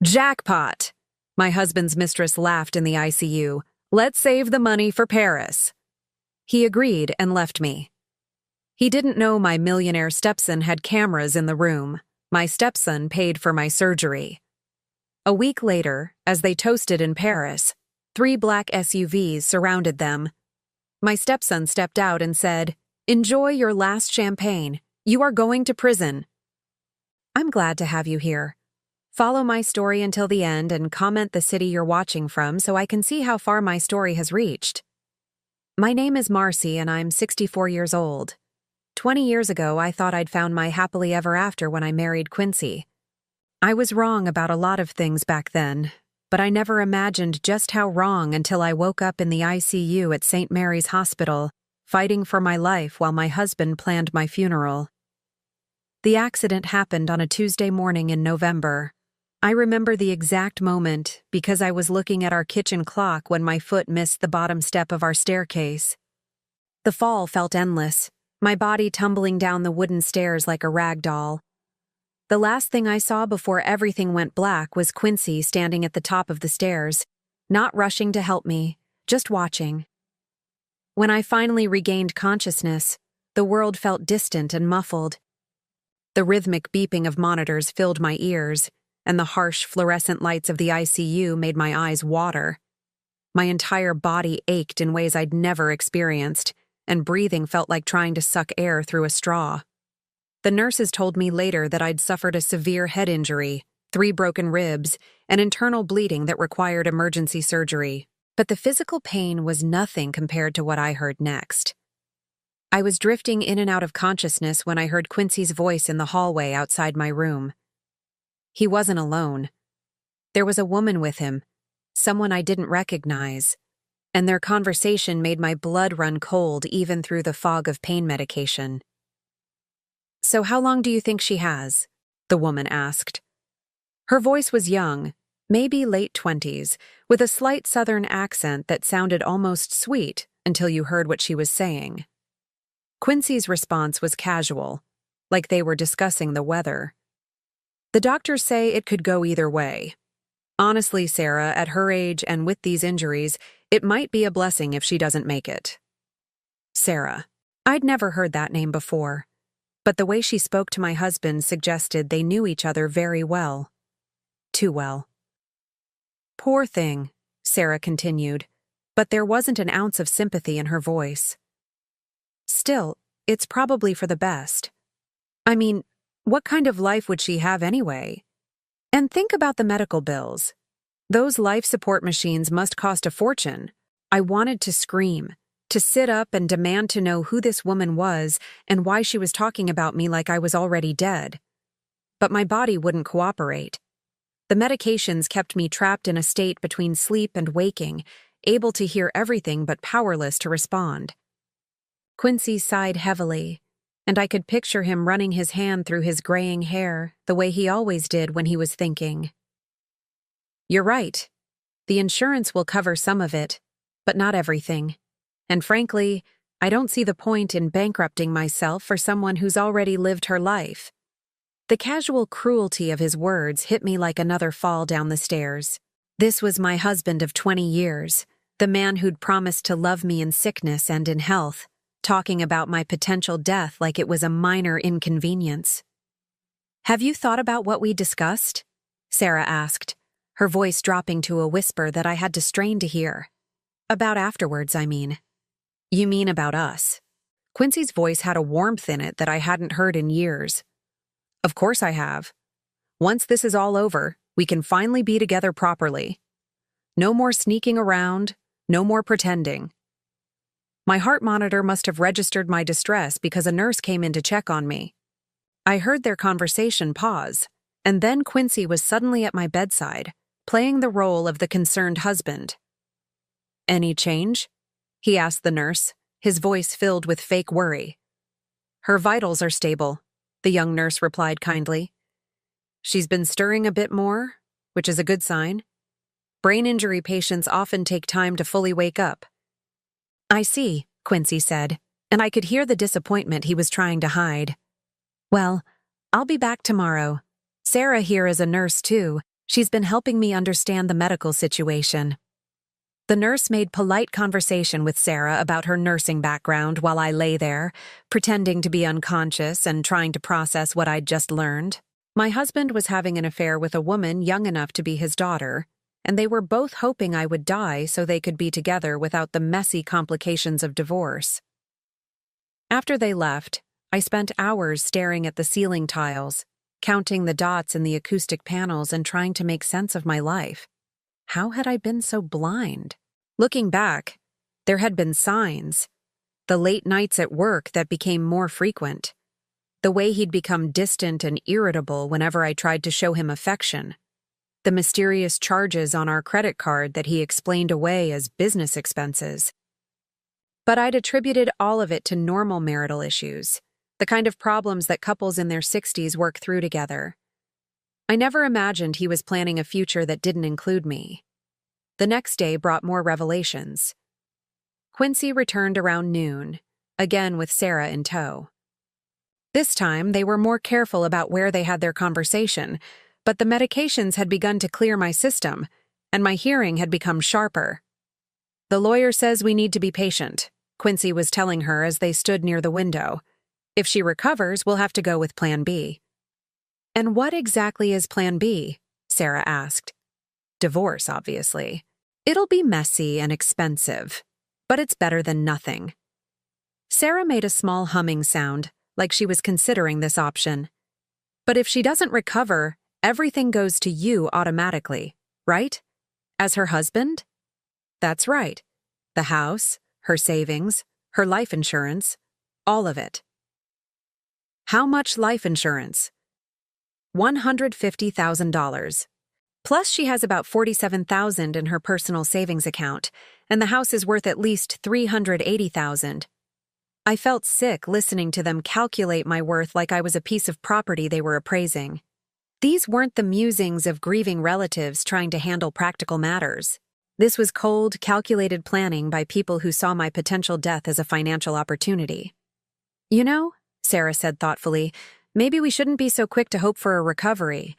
Jackpot! My husband's mistress laughed in the ICU. Let's save the money for Paris. He agreed and left me. He didn't know my millionaire stepson had cameras in the room. My stepson paid for my surgery. A week later, as they toasted in Paris, 3 black SUVs surrounded them. My stepson stepped out and said, "Enjoy your last champagne. You are going to prison." I'm glad to have you here. Follow my story until the end and comment the city you're watching from so I can see how far my story has reached. My name is Marcy and I'm 64 years old. 20 years ago, I thought I'd found my happily ever after when I married Quincy. I was wrong about a lot of things back then, but I never imagined just how wrong until I woke up in the ICU at St. Mary's Hospital, fighting for my life while my husband planned my funeral. The accident happened on a Tuesday morning in November. I remember the exact moment because I was looking at our kitchen clock when my foot missed the bottom step of our staircase. The fall felt endless, my body tumbling down the wooden stairs like a rag doll. The last thing I saw before everything went black was Quincy standing at the top of the stairs, not rushing to help me, just watching. When I finally regained consciousness, the world felt distant and muffled. The rhythmic beeping of monitors filled my ears, and the harsh fluorescent lights of the ICU made my eyes water. My entire body ached in ways I'd never experienced, and breathing felt like trying to suck air through a straw. The nurses told me later that I'd suffered a severe head injury, 3 broken ribs, and internal bleeding that required emergency surgery. But the physical pain was nothing compared to what I heard next. I was drifting in and out of consciousness when I heard Quincy's voice in the hallway outside my room. He wasn't alone. There was a woman with him, someone I didn't recognize, and their conversation made my blood run cold even through the fog of pain medication. "So how long do you think she has?" the woman asked. Her voice was young, maybe late 20s, with a slight southern accent that sounded almost sweet until you heard what she was saying. Quincy's response was casual, like they were discussing the weather. "The doctors say it could go either way. Honestly, Sarah, at her age and with these injuries, it might be a blessing if she doesn't make it." Sarah. I'd never heard that name before, but the way she spoke to my husband suggested they knew each other very well. Too well. "Poor thing," Sarah continued, but there wasn't an ounce of sympathy in her voice. "Still, it's probably for the best. I mean, what kind of life would she have anyway? And think about the medical bills. Those life support machines must cost a fortune." I wanted to scream, to sit up and demand to know who this woman was and why she was talking about me like I was already dead. But my body wouldn't cooperate. The medications kept me trapped in a state between sleep and waking, able to hear everything but powerless to respond. Quincy sighed heavily, and I could picture him running his hand through his graying hair the way he always did when he was thinking. "You're right. The insurance will cover some of it, but not everything. And frankly, I don't see the point in bankrupting myself for someone who's already lived her life." The casual cruelty of his words hit me like another fall down the stairs. This was my husband of 20 years, the man who'd promised to love me in sickness and in health, talking about my potential death like it was a minor inconvenience. "Have you thought about what we discussed?" Sarah asked, her voice dropping to a whisper that I had to strain to hear. "About afterwards, I mean." "You mean about us?" Quincy's voice had a warmth in it that I hadn't heard in years. "Of course I have. Once this is all over, we can finally be together properly. No more sneaking around, no more pretending." My heart monitor must have registered my distress because a nurse came in to check on me. I heard their conversation pause, and then Quincy was suddenly at my bedside, playing the role of the concerned husband. "Any change?" he asked the nurse, his voice filled with fake worry. "Her vitals are stable," the young nurse replied kindly. "She's been stirring a bit more, which is a good sign. Brain injury patients often take time to fully wake up." "I see," Quincy said, and I could hear the disappointment he was trying to hide. "Well, I'll be back tomorrow. Sarah here is a nurse too. She's been helping me understand the medical situation." The nurse made polite conversation with Sarah about her nursing background while I lay there, pretending to be unconscious and trying to process what I'd just learned. My husband was having an affair with a woman young enough to be his daughter, and they were both hoping I would die so they could be together without the messy complications of divorce. After they left, I spent hours staring at the ceiling tiles, counting the dots in the acoustic panels and trying to make sense of my life. How had I been so blind? Looking back, there had been signs. The late nights at work that became more frequent. The way he'd become distant and irritable whenever I tried to show him affection. The mysterious charges on our credit card that he explained away as business expenses. But I'd attributed all of it to normal marital issues, the kind of problems that couples in their 60s work through together. I never imagined he was planning a future that didn't include me. The next day brought more revelations. Quincy returned around noon, again with Sarah in tow. This time, they were more careful about where they had their conversation, but the medications had begun to clear my system, and my hearing had become sharper. "The lawyer says we need to be patient," Quincy was telling her as they stood near the window. "If she recovers, we'll have to go with Plan B." "And what exactly is Plan B?" Sarah asked. "Divorce, obviously. It'll be messy and expensive, but it's better than nothing." Sarah made a small humming sound, like she was considering this option. "But if she doesn't recover, everything goes to you automatically, right? As her husband?" "That's right. The house, her savings, her life insurance, all of it." "How much life insurance?" $150,000. Plus she has about $47,000 in her personal savings account, and the house is worth at least $380,000. I felt sick listening to them calculate my worth like I was a piece of property they were appraising. These weren't the musings of grieving relatives trying to handle practical matters. This was cold, calculated planning by people who saw my potential death as a financial opportunity. "You know," Sarah said thoughtfully, "maybe we shouldn't be so quick to hope for a recovery.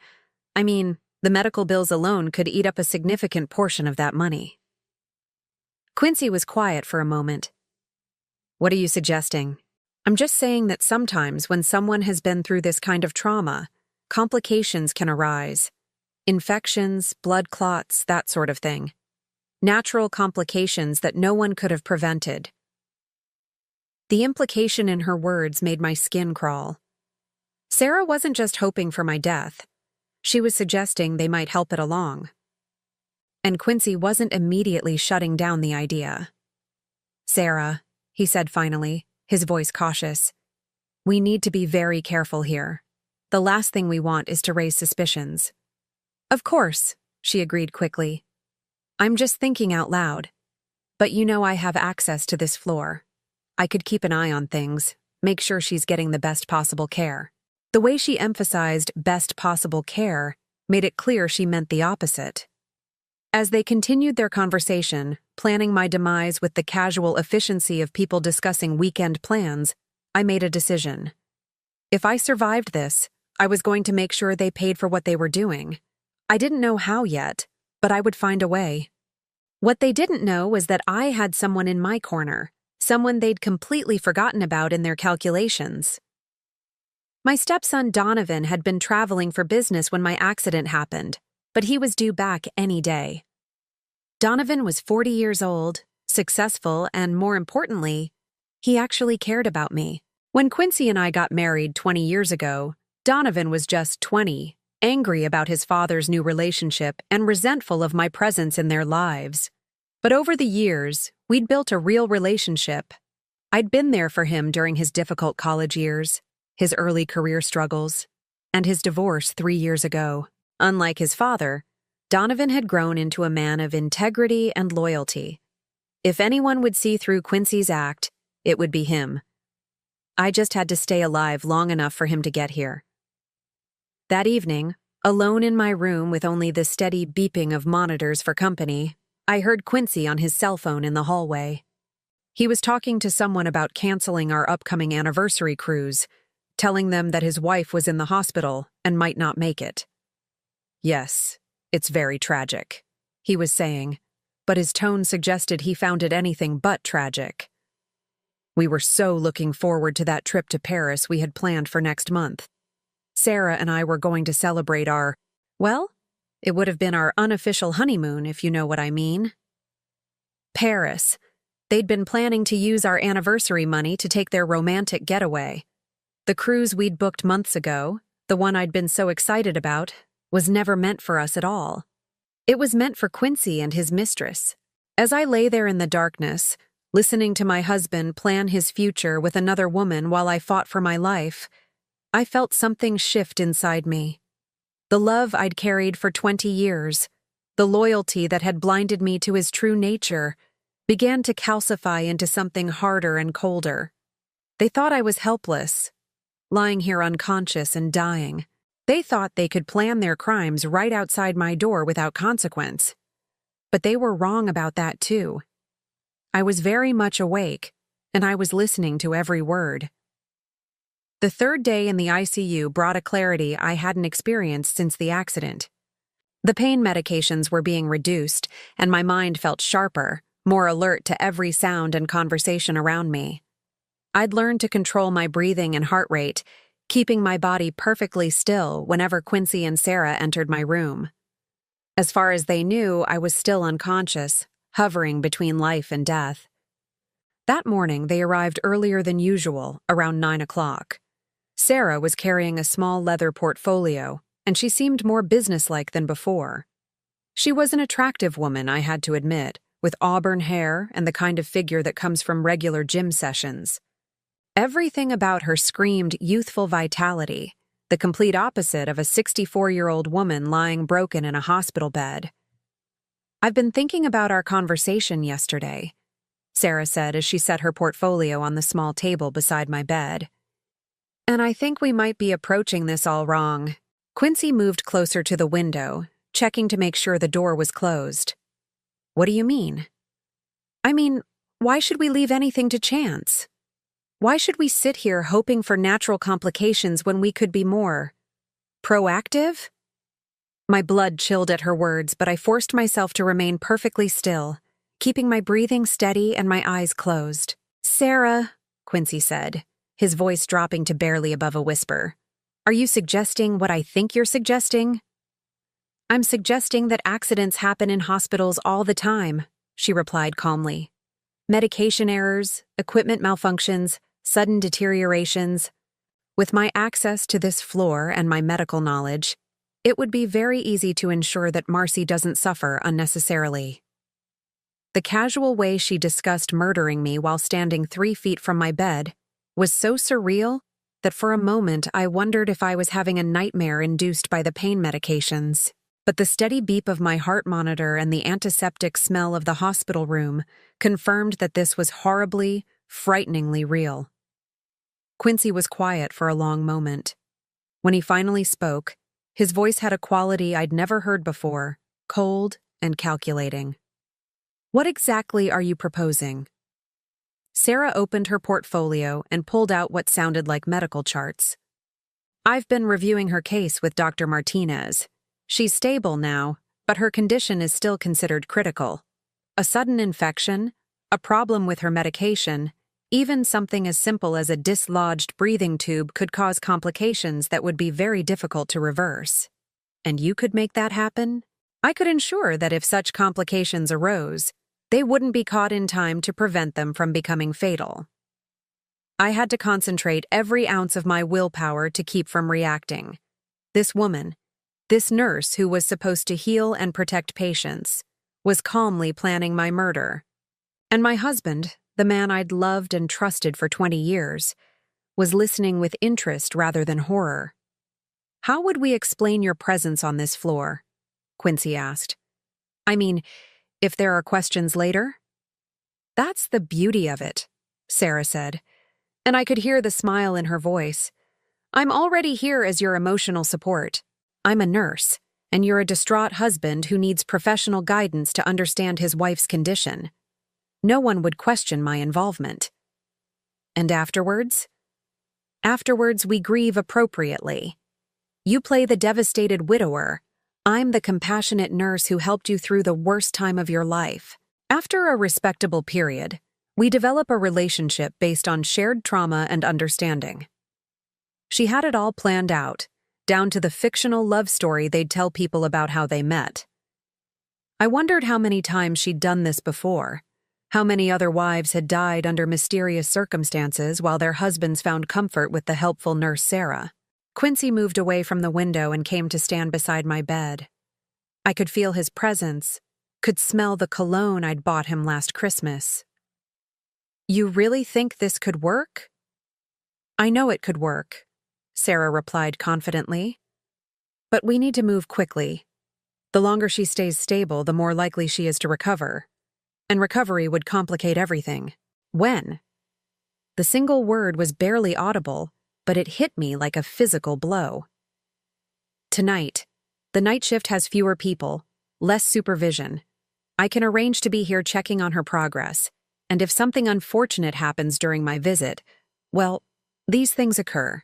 I mean, the medical bills alone could eat up a significant portion of that money." Quincy was quiet for a moment. "What are you suggesting?" "I'm just saying that sometimes when someone has been through this kind of trauma, complications can arise. Infections, blood clots, that sort of thing. Natural complications that no one could have prevented." The implication in her words made my skin crawl. Sarah wasn't just hoping for my death. She was suggesting they might help it along. And Quincy wasn't immediately shutting down the idea. "Sarah," he said finally, his voice cautious, "we need to be very careful here. The last thing we want is to raise suspicions." "Of course," she agreed quickly. "I'm just thinking out loud. But you know I have access to this floor. I could keep an eye on things, make sure she's getting the best possible care." The way she emphasized best possible care made it clear she meant the opposite. As they continued their conversation, planning my demise with the casual efficiency of people discussing weekend plans, I made a decision. If I survived this, I was going to make sure they paid for what they were doing. I didn't know how yet, but I would find a way. What they didn't know was that I had someone in my corner, someone they'd completely forgotten about in their calculations. My stepson Donovan had been traveling for business when my accident happened, but he was due back any day. Donovan was 40 years old, successful, and more importantly, he actually cared about me. When Quincy and I got married 20 years ago, Donovan was just 20, angry about his father's new relationship and resentful of my presence in their lives. But over the years, we'd built a real relationship. I'd been there for him during his difficult college years, his early career struggles, and his divorce 3 years ago. Unlike his father, Donovan had grown into a man of integrity and loyalty. If anyone would see through Quincy's act, it would be him. I just had to stay alive long enough for him to get here. That evening, alone in my room with only the steady beeping of monitors for company, I heard Quincy on his cell phone in the hallway. He was talking to someone about canceling our upcoming anniversary cruise, telling them that his wife was in the hospital and might not make it. Yes, It's very tragic, he was saying, but his tone suggested he found it anything but tragic. We were so looking forward to that trip to Paris we had planned for next month. Sarah and I were going to celebrate well, it would have been our unofficial honeymoon, if you know what I mean. Paris. They'd been planning to use our anniversary money to take their romantic getaway. The cruise we'd booked months ago, the one I'd been so excited about, was never meant for us at all. It was meant for Quincy and his mistress. As I lay there in the darkness, listening to my husband plan his future with another woman while I fought for my life, I felt something shift inside me. The love I'd carried for 20 years, the loyalty that had blinded me to his true nature, began to calcify into something harder and colder. They thought I was helpless, lying here unconscious and dying. They thought they could plan their crimes right outside my door without consequence. But they were wrong about that too. I was very much awake, and I was listening to every word. The third day in the ICU brought a clarity I hadn't experienced since the accident. The pain medications were being reduced, and my mind felt sharper, more alert to every sound and conversation around me. I'd learned to control my breathing and heart rate, keeping my body perfectly still whenever Quincy and Sarah entered my room. As far as they knew, I was still unconscious, hovering between life and death. That morning, they arrived earlier than usual, around 9 o'clock. Sarah was carrying a small leather portfolio, and she seemed more businesslike than before. She was an attractive woman, I had to admit, with auburn hair and the kind of figure that comes from regular gym sessions. Everything about her screamed youthful vitality, the complete opposite of a 64-year-old woman lying broken in a hospital bed. "I've been thinking about our conversation yesterday," Sarah said as she set her portfolio on the small table beside my bed. "And I think we might be approaching this all wrong." Quincy moved closer to the window, checking to make sure the door was closed. "What do you mean?" "I mean, why should we leave anything to chance? Why should we sit here hoping for natural complications when we could be more proactive?" My blood chilled at her words, but I forced myself to remain perfectly still, keeping my breathing steady and my eyes closed. "Sarah," Quincy said, his voice dropping to barely above a whisper, "are you suggesting what I think you're suggesting?" "I'm suggesting that accidents happen in hospitals all the time," she replied calmly. "Medication errors, equipment malfunctions, sudden deteriorations. With my access to this floor and my medical knowledge, it would be very easy to ensure that Marcy doesn't suffer unnecessarily." The casual way she discussed murdering me while standing 3 feet from my bed was so surreal that for a moment I wondered if I was having a nightmare induced by the pain medications. But the steady beep of my heart monitor and the antiseptic smell of the hospital room confirmed that this was horribly, frighteningly real. Quincy was quiet for a long moment. When he finally spoke, his voice had a quality I'd never heard before, cold and calculating. "What exactly are you proposing?" Sarah opened her portfolio and pulled out what sounded like medical charts. "I've been reviewing her case with Dr. Martinez. She's stable now, but her condition is still considered critical. A sudden infection, a problem with her medication, even something as simple as a dislodged breathing tube could cause complications that would be very difficult to reverse. And you could make that happen? I could ensure that if such complications arose, they wouldn't be caught in time to prevent them from becoming fatal." I had to concentrate every ounce of my willpower to keep from reacting. This woman, this nurse who was supposed to heal and protect patients, was calmly planning my murder. And my husband, the man I'd loved and trusted for 20 years, was listening with interest rather than horror. "How would we explain your presence on this floor?" Quincy asked. "I mean, if there are questions later?" "That's the beauty of it," Sarah said, and I could hear the smile in her voice. "I'm already here as your emotional support. I'm a nurse, and you're a distraught husband who needs professional guidance to understand his wife's condition. No one would question my involvement." "And afterwards?" "Afterwards, we grieve appropriately. You play the devastated widower. I'm the compassionate nurse who helped you through the worst time of your life. After a respectable period, we develop a relationship based on shared trauma and understanding. She had it all planned out, down to the fictional love story they'd tell people about how they met. I wondered how many times she'd done this before, how many other wives had died under mysterious circumstances while their husbands found comfort with the helpful nurse Sarah. Quincy moved away from the window and came to stand beside my bed. I could feel his presence, could smell the cologne I'd bought him last Christmas. You really think this could work? I know it could work, Sarah replied confidently. But we need to move quickly. The longer she stays stable, the more likely she is to recover. And recovery would complicate everything. When? The single word was barely audible, but it hit me like a physical blow. Tonight. The night shift has fewer people, less supervision. I can arrange to be here checking on her progress, and if something unfortunate happens during my visit, well, these things occur.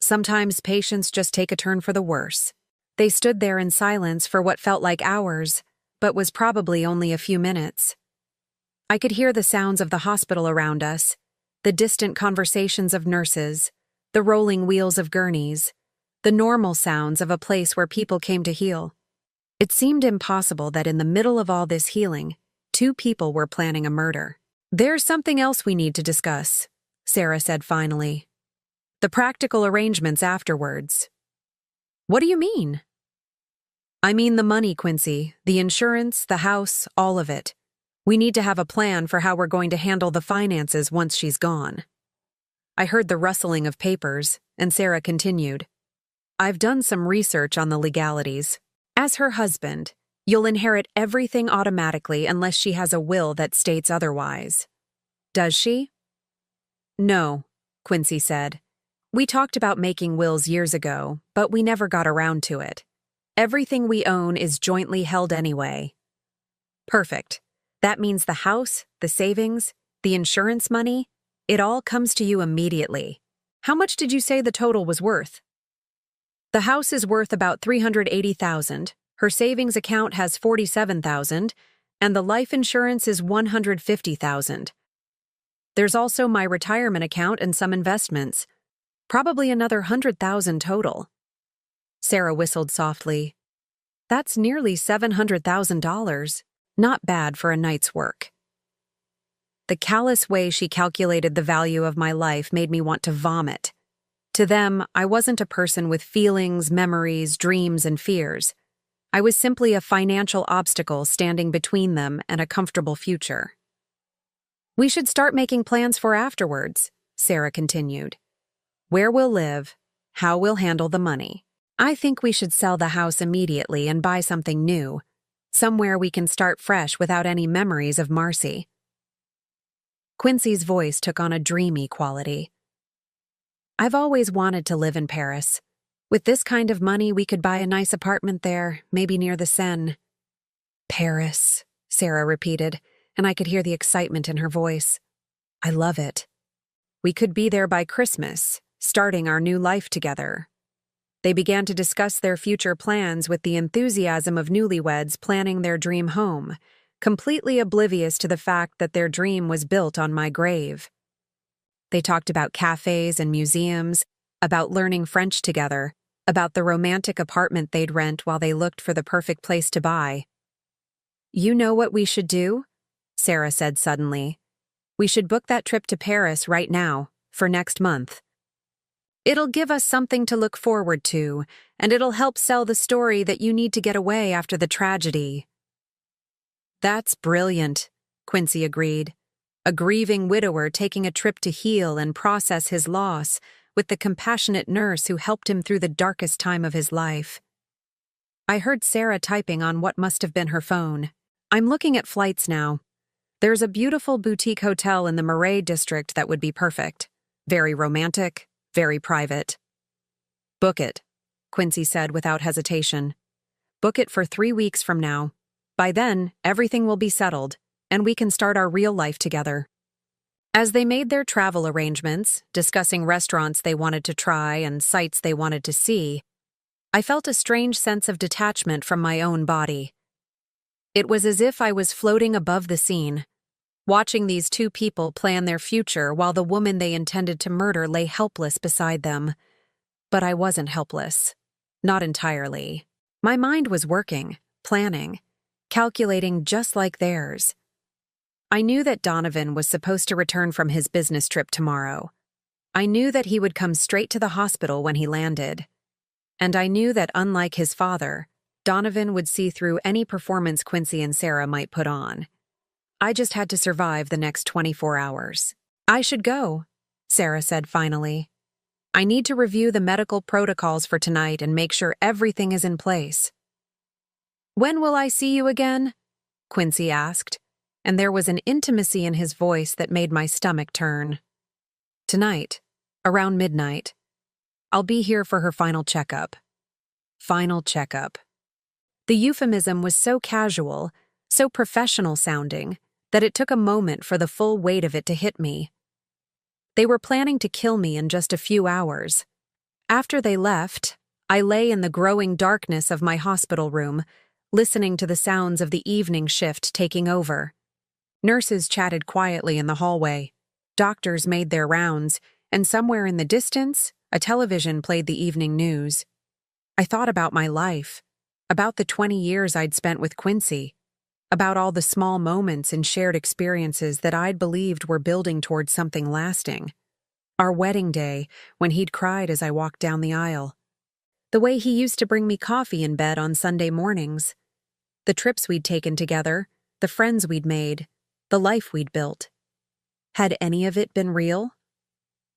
Sometimes patients just take a turn for the worse. They stood there in silence for what felt like hours, but was probably only a few minutes. I could hear the sounds of the hospital around us, the distant conversations of nurses, the rolling wheels of gurneys, the normal sounds of a place where people came to heal. It seemed impossible that in the middle of all this healing, two people were planning a murder. There's something else we need to discuss, Sarah said finally. The practical arrangements afterwards. What do you mean? I mean the money, Quincy, the insurance, the house, all of it. We need to have a plan for how we're going to handle the finances once she's gone. I heard the rustling of papers, and Sarah continued. I've done some research on the legalities. As her husband, you'll inherit everything automatically unless she has a will that states otherwise. Does she? No, Quincy said. We talked about making wills years ago, but we never got around to it. Everything we own is jointly held anyway. Perfect. That means the house, the savings, the insurance money, it all comes to you immediately. How much did you say the total was worth? The house is worth about $380,000, her savings account has $47,000, and the life insurance is $150,000. There's also my retirement account and some investments. Probably another $100,000 total. Sarah whistled softly. That's nearly $700,000. Not bad for a night's work. The callous way she calculated the value of my life made me want to vomit. To them, I wasn't a person with feelings, memories, dreams, and fears. I was simply a financial obstacle standing between them and a comfortable future. We should start making plans for afterwards, Sarah continued. Where we'll live, how we'll handle the money. I think we should sell the house immediately and buy something new, somewhere we can start fresh without any memories of Marcy. Quincy's voice took on a dreamy quality. I've always wanted to live in Paris. With this kind of money, we could buy a nice apartment there, maybe near the Seine. Paris, Sarah repeated, and I could hear the excitement in her voice. I love it. We could be there by Christmas, starting our new life together. They began to discuss their future plans with the enthusiasm of newlyweds planning their dream home, completely oblivious to the fact that their dream was built on my grave. They talked about cafes and museums, about learning French together, about the romantic apartment they'd rent while they looked for the perfect place to buy. You know what we should do? Sarah said suddenly. We should book that trip to Paris right now, for next month. It'll give us something to look forward to, and it'll help sell the story that you need to get away after the tragedy. That's brilliant, Quincy agreed. A grieving widower taking a trip to heal and process his loss with the compassionate nurse who helped him through the darkest time of his life. I heard Sarah typing on what must have been her phone. I'm looking at flights now. There's a beautiful boutique hotel in the Marais district that would be perfect. Very romantic, very private. Book it, Quincy said without hesitation. Book it for 3 weeks from now. By then, everything will be settled, and we can start our real life together. As they made their travel arrangements, discussing restaurants they wanted to try and sights they wanted to see, I felt a strange sense of detachment from my own body. It was as if I was floating above the scene, watching these two people plan their future while the woman they intended to murder lay helpless beside them. But I wasn't helpless. Not entirely. My mind was working, planning, calculating just like theirs. I knew that Donovan was supposed to return from his business trip tomorrow. I knew that he would come straight to the hospital when he landed. And I knew that unlike his father, Donovan would see through any performance Quincy and Sarah might put on. I just had to survive the next 24 hours. I should go, Sarah said finally. I need to review the medical protocols for tonight and make sure everything is in place. When will I see you again? Quincy asked, and there was an intimacy in his voice that made my stomach turn. Tonight, around midnight. I'll be here for her final checkup. Final checkup. The euphemism was so casual, so professional sounding, that it took a moment for the full weight of it to hit me. They were planning to kill me in just a few hours. After they left, I lay in the growing darkness of my hospital room, listening to the sounds of the evening shift taking over. Nurses chatted quietly in the hallway. Doctors made their rounds, and somewhere in the distance, a television played the evening news. I thought about my life, about the 20 years I'd spent with Quincy, about all the small moments and shared experiences that I'd believed were building towards something lasting. Our wedding day, when he'd cried as I walked down the aisle. The way he used to bring me coffee in bed on Sunday mornings. The trips we'd taken together, the friends we'd made, the life we'd built. Had any of it been real?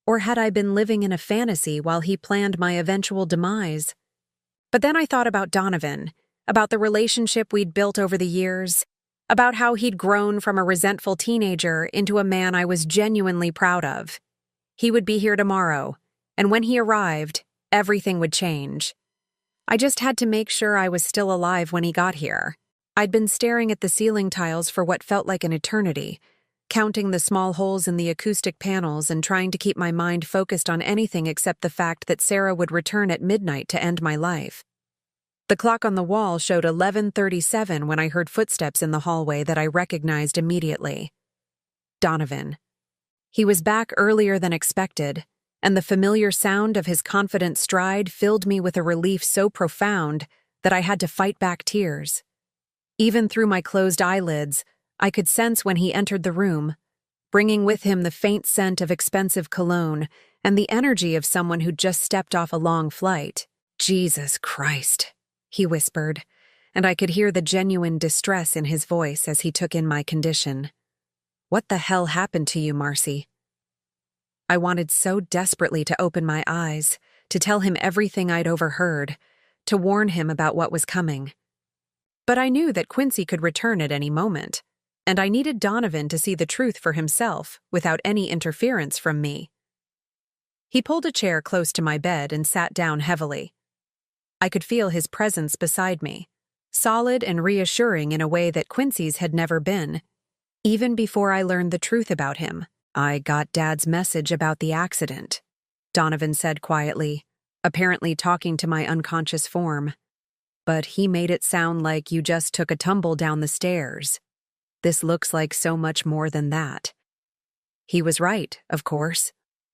Or had I been living in a fantasy while he planned my eventual demise? But then I thought about Donovan, about the relationship we'd built over the years, about how he'd grown from a resentful teenager into a man I was genuinely proud of. He would be here tomorrow, and when he arrived, everything would change. I just had to make sure I was still alive when he got here. I'd been staring at the ceiling tiles for what felt like an eternity, counting the small holes in the acoustic panels and trying to keep my mind focused on anything except the fact that Sarah would return at midnight to end my life. The clock on the wall showed 11:37 when I heard footsteps in the hallway that I recognized immediately. Donovan. He was back earlier than expected, and the familiar sound of his confident stride filled me with a relief so profound that I had to fight back tears. Even through my closed eyelids, I could sense when he entered the room, bringing with him the faint scent of expensive cologne and the energy of someone who'd just stepped off a long flight. "Jesus Christ," he whispered, and I could hear the genuine distress in his voice as he took in my condition. "What the hell happened to you, Marcy?" I wanted so desperately to open my eyes, to tell him everything I'd overheard, to warn him about what was coming. But I knew that Quincy could return at any moment, and I needed Donovan to see the truth for himself without any interference from me. He pulled a chair close to my bed and sat down heavily. I could feel his presence beside me, solid and reassuring in a way that Quincy's had never been. Even before I learned the truth about him, "I got Dad's message about the accident," Donovan said quietly, apparently talking to my unconscious form. "But he made it sound like you just took a tumble down the stairs. This looks like so much more than that." He was right, of course.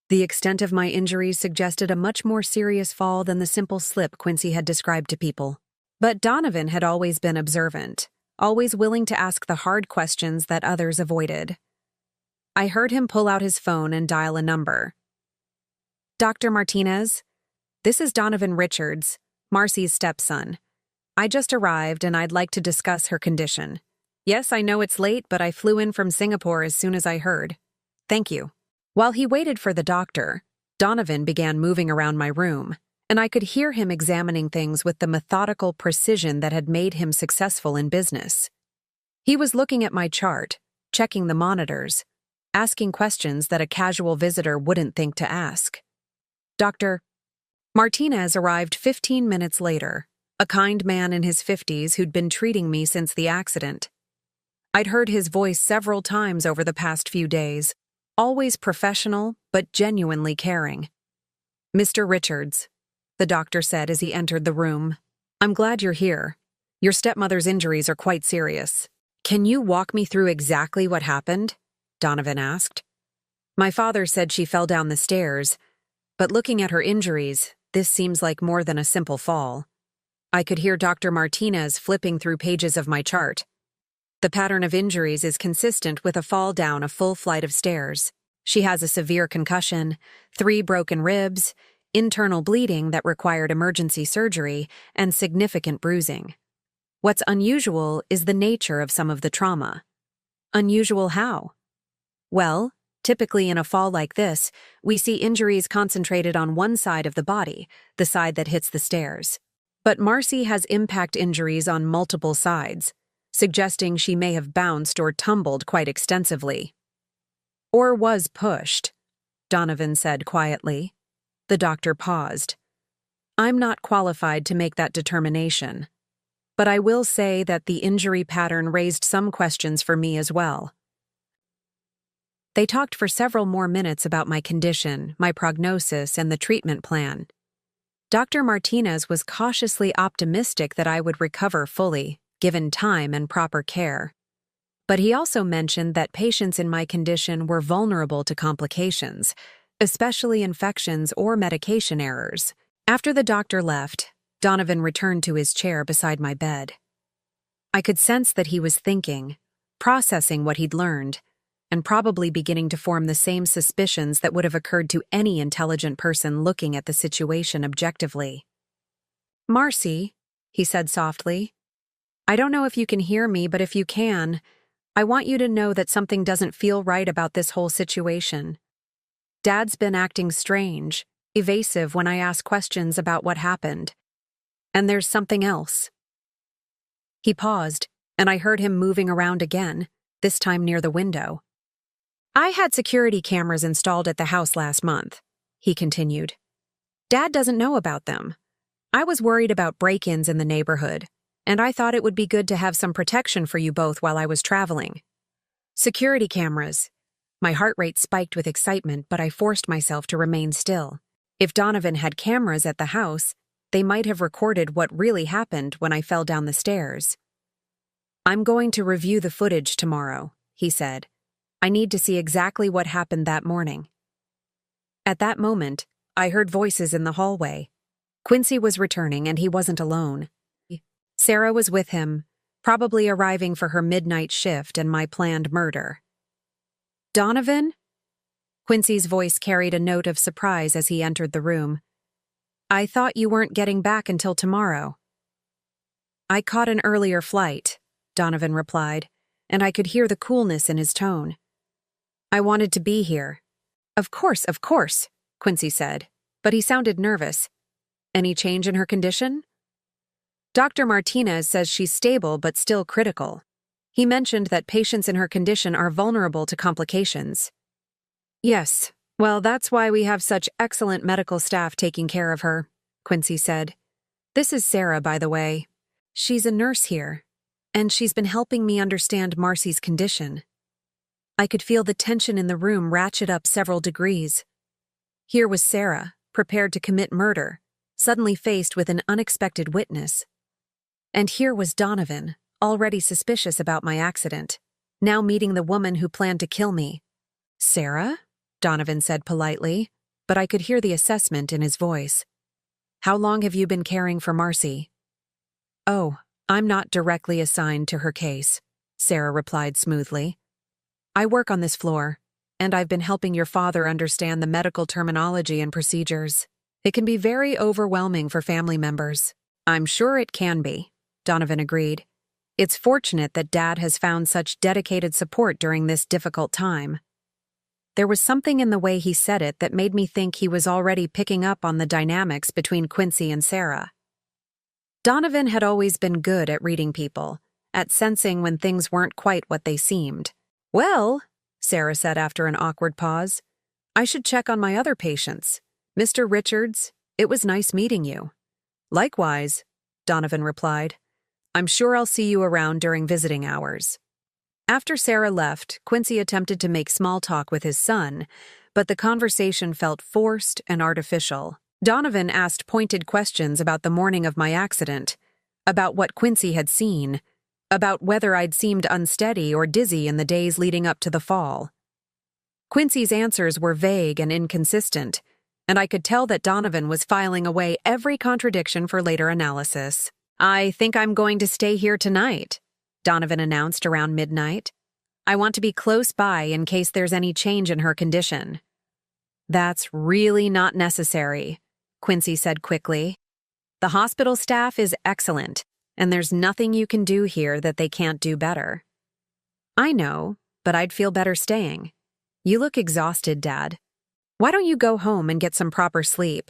The extent of my injuries suggested a much more serious fall than the simple slip Quincy had described to people. But Donovan had always been observant, always willing to ask the hard questions that others avoided. I heard him pull out his phone and dial a number. "Dr. Martinez, this is Donovan Richards, Marcy's stepson. I just arrived and I'd like to discuss her condition. Yes, I know it's late, but I flew in from Singapore as soon as I heard. Thank you." While he waited for the doctor, Donovan began moving around my room, and I could hear him examining things with the methodical precision that had made him successful in business. He was looking at my chart, checking the monitors, asking questions that a casual visitor wouldn't think to ask. Dr. Martinez arrived 15 minutes later, a kind man in his 50s who'd been treating me since the accident. I'd heard his voice several times over the past few days, always professional but genuinely caring. "Mr. Richards, the doctor said as he entered the room. "I'm glad you're here. Your stepmother's injuries are quite serious." "Can you walk me through exactly what happened?" Donovan asked. "My father said she fell down the stairs, but looking at her injuries, this seems like more than a simple fall." I could hear Dr. Martinez flipping through pages of my chart. "The pattern of injuries is consistent with a fall down a full flight of stairs. She has a severe concussion, 3 broken ribs, internal bleeding that required emergency surgery, and significant bruising. What's unusual is the nature of some of the trauma." "Unusual how?" "Well, typically in a fall like this, we see injuries concentrated on one side of the body, the side that hits the stairs. But Marcy has impact injuries on multiple sides, suggesting she may have bounced or tumbled quite extensively." "Or was pushed," Donovan said quietly. The doctor paused. "I'm not qualified to make that determination, but I will say that the injury pattern raised some questions for me as well." They talked for several more minutes about my condition, my prognosis, and the treatment plan. Dr. Martinez was cautiously optimistic that I would recover fully, given time and proper care. But he also mentioned that patients in my condition were vulnerable to complications, especially infections or medication errors. After the doctor left, Donovan returned to his chair beside my bed. I could sense that he was thinking, processing what he'd learned, and probably beginning to form the same suspicions that would have occurred to any intelligent person looking at the situation objectively. "Marcy," he said softly, "I don't know if you can hear me, but if you can, I want you to know that something doesn't feel right about this whole situation. Dad's been acting strange, evasive when I ask questions about what happened. And there's something else." He paused, and I heard him moving around again, this time near the window. "I had security cameras installed at the house last month," he continued. "Dad doesn't know about them. I was worried about break-ins in the neighborhood, and I thought it would be good to have some protection for you both while I was traveling." Security cameras. My heart rate spiked with excitement, but I forced myself to remain still. If Donovan had cameras at the house, they might have recorded what really happened when I fell down the stairs. "I'm going to review the footage tomorrow," he said. "I need to see exactly what happened that morning." At that moment, I heard voices in the hallway. Quincy was returning, and he wasn't alone. Sarah was with him, probably arriving for her midnight shift and my planned murder. "Donovan?" Quincy's voice carried a note of surprise as he entered the room. "I thought you weren't getting back until tomorrow." "I caught an earlier flight," Donovan replied, and I could hear the coolness in his tone. "I wanted to be here." Of course," Quincy said, but he sounded nervous. "Any change in her condition?" "Dr. Martinez says she's stable but still critical. He mentioned that patients in her condition are vulnerable to complications." "Yes, well, that's why we have such excellent medical staff taking care of her," Quincy said. "This is Sarah, by the way. She's a nurse here, and she's been helping me understand Marcy's condition." I could feel the tension in the room ratchet up several degrees. Here was Sarah, prepared to commit murder, suddenly faced with an unexpected witness. And here was Donovan, already suspicious about my accident, now meeting the woman who planned to kill me. "Sarah?" Donovan said politely, but I could hear the assessment in his voice. "How long have you been caring for Marcy?" "Oh, I'm not directly assigned to her case," Sarah replied smoothly. "I work on this floor, and I've been helping your father understand the medical terminology and procedures. It can be very overwhelming for family members." "I'm sure it can be," Donovan agreed. "It's fortunate that Dad has found such dedicated support during this difficult time." There was something in the way he said it that made me think he was already picking up on the dynamics between Quincy and Sarah. Donovan had always been good at reading people, at sensing when things weren't quite what they seemed. "Well," Sarah said after an awkward pause, "I should check on my other patients. Mr. Richards, it was nice meeting you." "Likewise," Donovan replied. "I'm sure I'll see you around during visiting hours." After Sarah left, Quincy attempted to make small talk with his son, but the conversation felt forced and artificial. Donovan asked pointed questions about the morning of my accident, about what Quincy had seen, about whether I'd seemed unsteady or dizzy in the days leading up to the fall. Quincy's answers were vague and inconsistent, and I could tell that Donovan was filing away every contradiction for later analysis. "I think I'm going to stay here tonight," Donovan announced around midnight. "I want to be close by in case there's any change in her condition." "That's really not necessary," Quincy said quickly. "The hospital staff is excellent, and there's nothing you can do here that they can't do better." "I know, but I'd feel better staying. You look exhausted, Dad. Why don't you go home and get some proper sleep?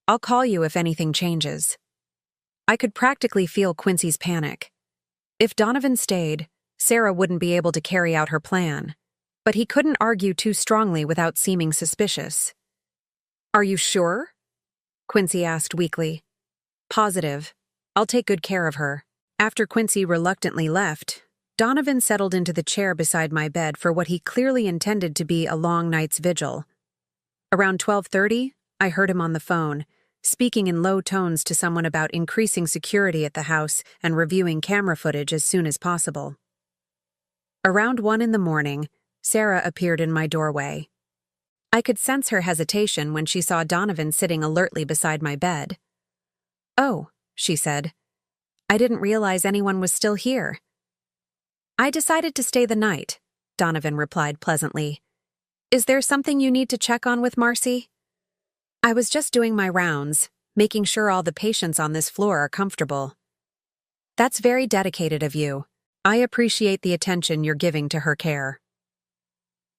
I'll call you if anything changes." I could practically feel Quincy's panic. If Donovan stayed, Sarah wouldn't be able to carry out her plan, but he couldn't argue too strongly without seeming suspicious. "Are you sure?" Quincy asked weakly. "Positive. I'll take good care of her." After Quincy reluctantly left, Donovan settled into the chair beside my bed for what he clearly intended to be a long night's vigil. Around 12:30, I heard him on the phone, speaking in low tones to someone about increasing security at the house and reviewing camera footage as soon as possible. Around 1 in the morning, Sarah appeared in my doorway. I could sense her hesitation when she saw Donovan sitting alertly beside my bed. "Oh," she said. "I didn't realize anyone was still here." "I decided to stay the night," Donovan replied pleasantly. "Is there something you need to check on with Marcy?" "I was just doing my rounds, making sure all the patients on this floor are comfortable." "That's very dedicated of you. I appreciate the attention you're giving to her care."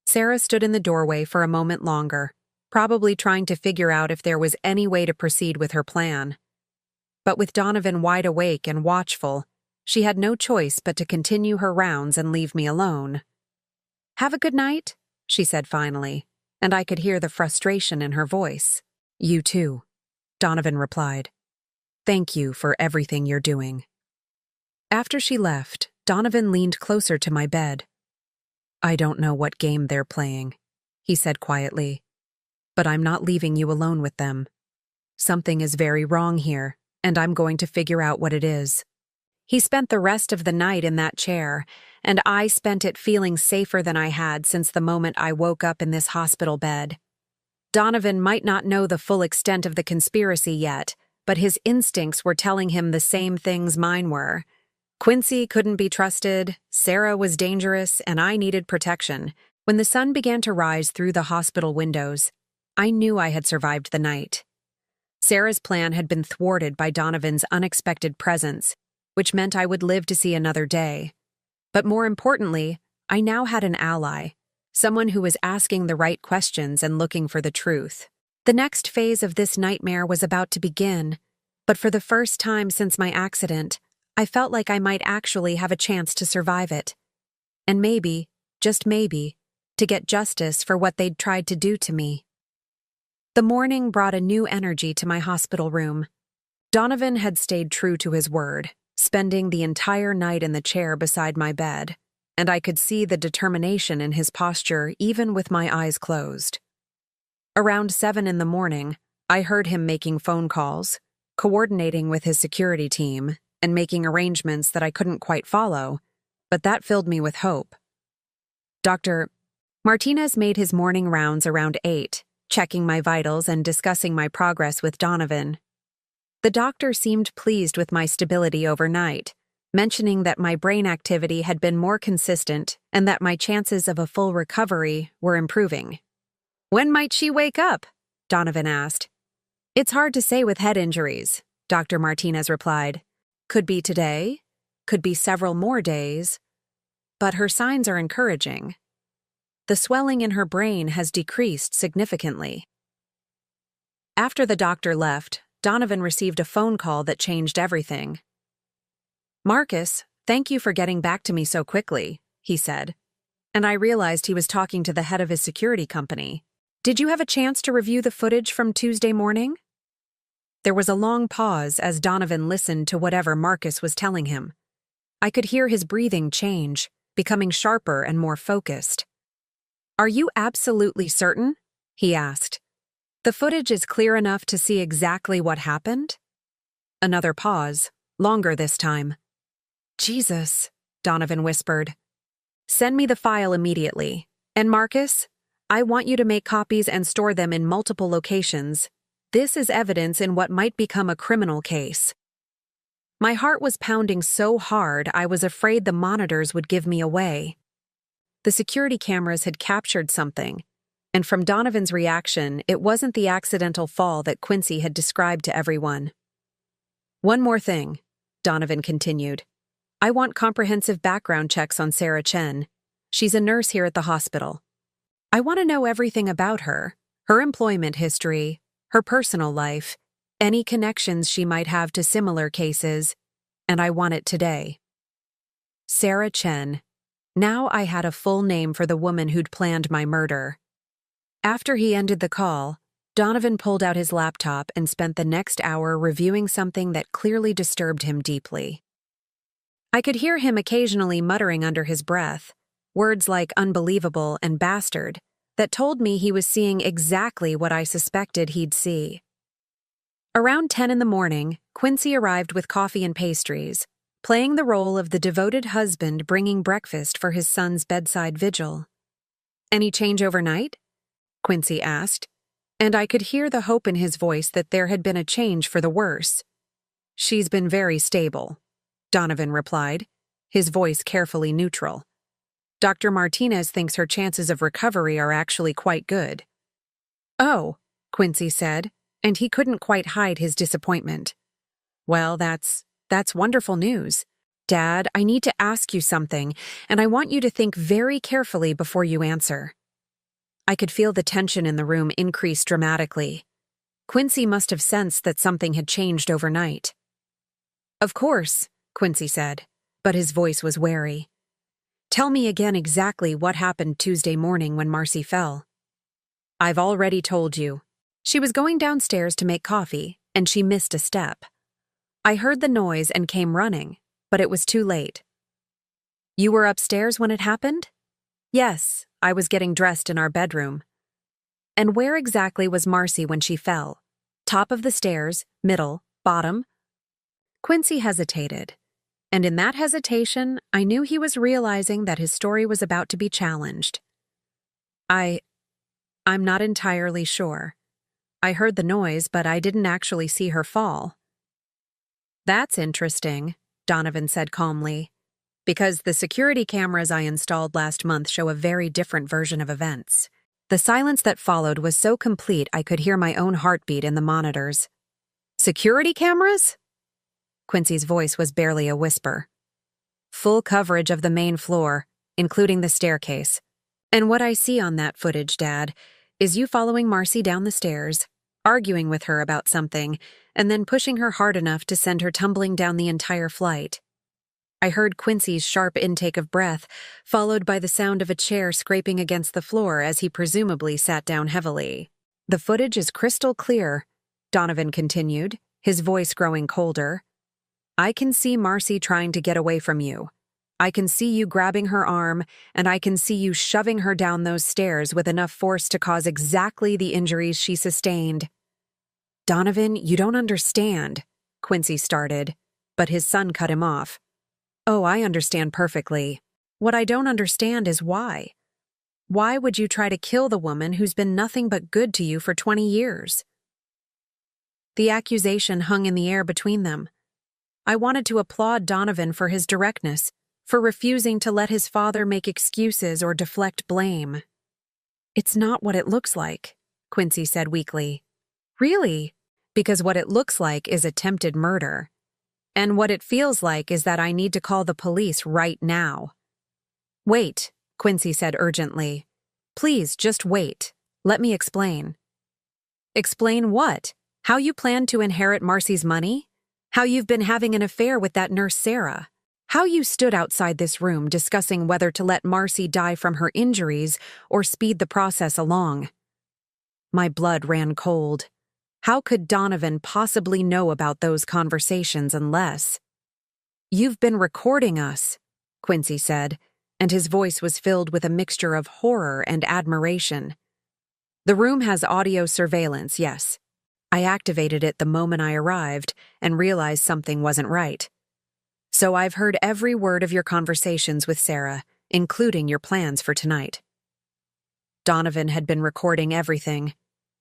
Sarah stood in the doorway for a moment longer, probably trying to figure out if there was any way to proceed with her plan. But with Donovan wide awake and watchful, she had no choice but to continue her rounds and leave me alone. "Have a good night," she said finally, and I could hear the frustration in her voice. "You too," Donovan replied. "Thank you for everything you're doing." After she left, Donovan leaned closer to my bed. "I don't know what game they're playing," he said quietly, "but I'm not leaving you alone with them. Something is very wrong here, and I'm going to figure out what it is." He spent the rest of the night in that chair, and I spent it feeling safer than I had since the moment I woke up in this hospital bed. Donovan might not know the full extent of the conspiracy yet, but his instincts were telling him the same things mine were. Quincy couldn't be trusted, Sarah was dangerous, and I needed protection. When the sun began to rise through the hospital windows, I knew I had survived the night. Sarah's plan had been thwarted by Donovan's unexpected presence, which meant I would live to see another day. But more importantly, I now had an ally, someone who was asking the right questions and looking for the truth. The next phase of this nightmare was about to begin, but for the first time since my accident, I felt like I might actually have a chance to survive it. And maybe, just maybe, to get justice for what they'd tried to do to me. The morning brought a new energy to my hospital room. Donovan had stayed true to his word, spending the entire night in the chair beside my bed, and I could see the determination in his posture even with my eyes closed. Around 7 in the morning, I heard him making phone calls, coordinating with his security team, and making arrangements that I couldn't quite follow, but that filled me with hope. Dr. Martinez made his morning rounds around 8, checking my vitals and discussing my progress with Donovan. The doctor seemed pleased with my stability overnight, mentioning that my brain activity had been more consistent and that my chances of a full recovery were improving. "When might she wake up?" Donovan asked. "It's hard to say with head injuries," Dr. Martinez replied. "Could be today, could be several more days, but her signs are encouraging. The swelling in her brain has decreased significantly." After the doctor left, Donovan received a phone call that changed everything. "Marcus, thank you for getting back to me so quickly," he said, and I realized he was talking to the head of his security company. "Did you have a chance to review the footage from Tuesday morning?" There was a long pause as Donovan listened to whatever Marcus was telling him. I could hear his breathing change, becoming sharper and more focused. "Are you absolutely certain?" he asked. The footage is clear enough to see exactly what happened? Another pause, longer this time. Jesus, Donovan whispered. Send me the file immediately. And Marcus, I want you to make copies and store them in multiple locations. This is evidence in what might become a criminal case. My heart was pounding so hard I was afraid the monitors would give me away. The security cameras had captured something, and from Donovan's reaction, it wasn't the accidental fall that Quincy had described to everyone. One more thing, Donovan continued. I want comprehensive background checks on Sarah Chen. She's a nurse here at the hospital. I want to know everything about her, her employment history, her personal life, any connections she might have to similar cases, and I want it today. Sarah Chen. Now I had a full name for the woman who'd planned my murder. After he ended the call, Donovan pulled out his laptop and spent the next hour reviewing something that clearly disturbed him deeply. I could hear him occasionally muttering under his breath, words like unbelievable and bastard, that told me he was seeing exactly what I suspected he'd see. Around 10 in the morning, Quincy arrived with coffee and pastries, playing the role of the devoted husband bringing breakfast for his son's bedside vigil. Any change overnight? Quincy asked, and I could hear the hope in his voice that there had been a change for the worse. She's been very stable, Donovan replied, his voice carefully neutral. Dr. Martinez thinks her chances of recovery are actually quite good. Oh, Quincy said, and he couldn't quite hide his disappointment. Well, that's wonderful news. Dad, I need to ask you something, and I want you to think very carefully before you answer. I could feel the tension in the room increase dramatically. Quincy must have sensed that something had changed overnight. Of course, Quincy said, but his voice was wary. Tell me again exactly what happened Tuesday morning when Marcy fell. I've already told you. She was going downstairs to make coffee, and she missed a step. I heard the noise and came running, but it was too late. You were upstairs when it happened? Yes, I was getting dressed in our bedroom. And where exactly was Marcy when she fell? Top of the stairs, middle, bottom? Quincy hesitated, and in that hesitation, I knew he was realizing that his story was about to be challenged. I'm not entirely sure. I heard the noise, but I didn't actually see her fall. That's interesting, Donovan said calmly, because the security cameras I installed last month show a very different version of events. The silence that followed was so complete I could hear my own heartbeat in the monitors. Security cameras? Quincy's voice was barely a whisper. Full coverage of the main floor, including the staircase. And what I see on that footage, Dad, is you following Marcy down the stairs, arguing with her about something, and then pushing her hard enough to send her tumbling down the entire flight. I heard Quincy's sharp intake of breath, followed by the sound of a chair scraping against the floor as he presumably sat down heavily. The footage is crystal clear, Donovan continued, his voice growing colder. I can see Marcy trying to get away from you. I can see you grabbing her arm, and I can see you shoving her down those stairs with enough force to cause exactly the injuries she sustained. Donovan, you don't understand, Quincy started, but his son cut him off. Oh, I understand perfectly. What I don't understand is why. Why would you try to kill the woman who's been nothing but good to you for 20 years? The accusation hung in the air between them. I wanted to applaud Donovan for his directness, for refusing to let his father make excuses or deflect blame. It's not what it looks like, Quincy said weakly. Really? Because what it looks like is attempted murder. And what it feels like is that I need to call the police right now. Wait, Quincy said urgently. Please, just wait. Let me explain. Explain what? How you plan to inherit Marcy's money? How you've been having an affair with that nurse Sarah? How you stood outside this room discussing whether to let Marcy die from her injuries or speed the process along? My blood ran cold. How could Donovan possibly know about those conversations unless— You've been recording us, Quincy said, and his voice was filled with a mixture of horror and admiration. The room has audio surveillance, yes. I activated it the moment I arrived and realized something wasn't right. So I've heard every word of your conversations with Sarah, including your plans for tonight. Donovan had been recording everything.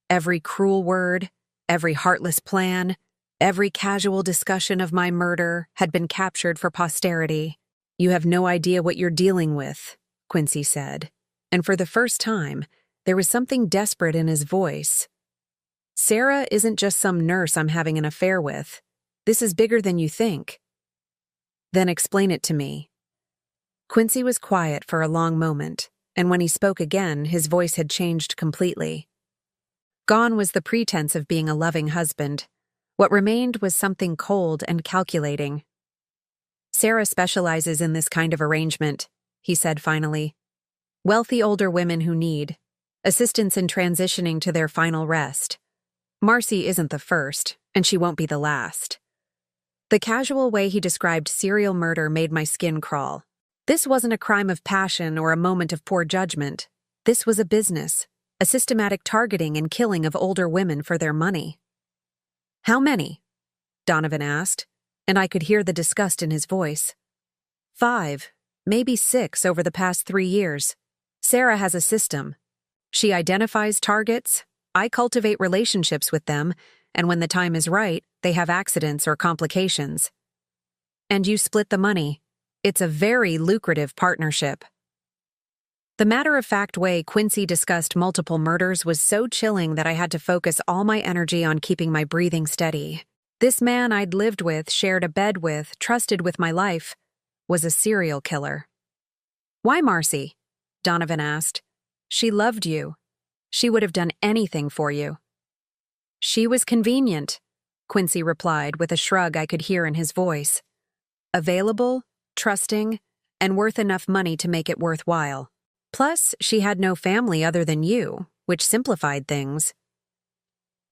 Every cruel word, every heartless plan, every casual discussion of my murder had been captured for posterity. You have no idea what you're dealing with, Quincy said, and for the first time, there was something desperate in his voice. Sarah isn't just some nurse I'm having an affair with. This is bigger than you think. Then explain it to me. Quincy was quiet for a long moment, and when he spoke again, his voice had changed completely. Gone was the pretense of being a loving husband. What remained was something cold and calculating. Sarah specializes in this kind of arrangement, he said finally. Wealthy older women who need assistance in transitioning to their final rest. Marcy isn't the first, and she won't be the last. The casual way he described serial murder made my skin crawl. This wasn't a crime of passion or a moment of poor judgment. This was a business, a systematic targeting and killing of older women for their money. How many? Donovan asked, and I could hear the disgust in his voice. 5, maybe 6 over the past 3 years. Sarah has a system. She identifies targets, I cultivate relationships with them, and when the time is right, they have accidents or complications. And you split the money. It's a very lucrative partnership. The matter-of-fact way Quincy discussed multiple murders was so chilling that I had to focus all my energy on keeping my breathing steady. This man I'd lived with, shared a bed with, trusted with my life, was a serial killer. Why Marcy? Donovan asked. She loved you. She would have done anything for you. She was convenient, Quincy replied with a shrug I could hear in his voice. Available, trusting, and worth enough money to make it worthwhile. Plus, she had no family other than you, which simplified things.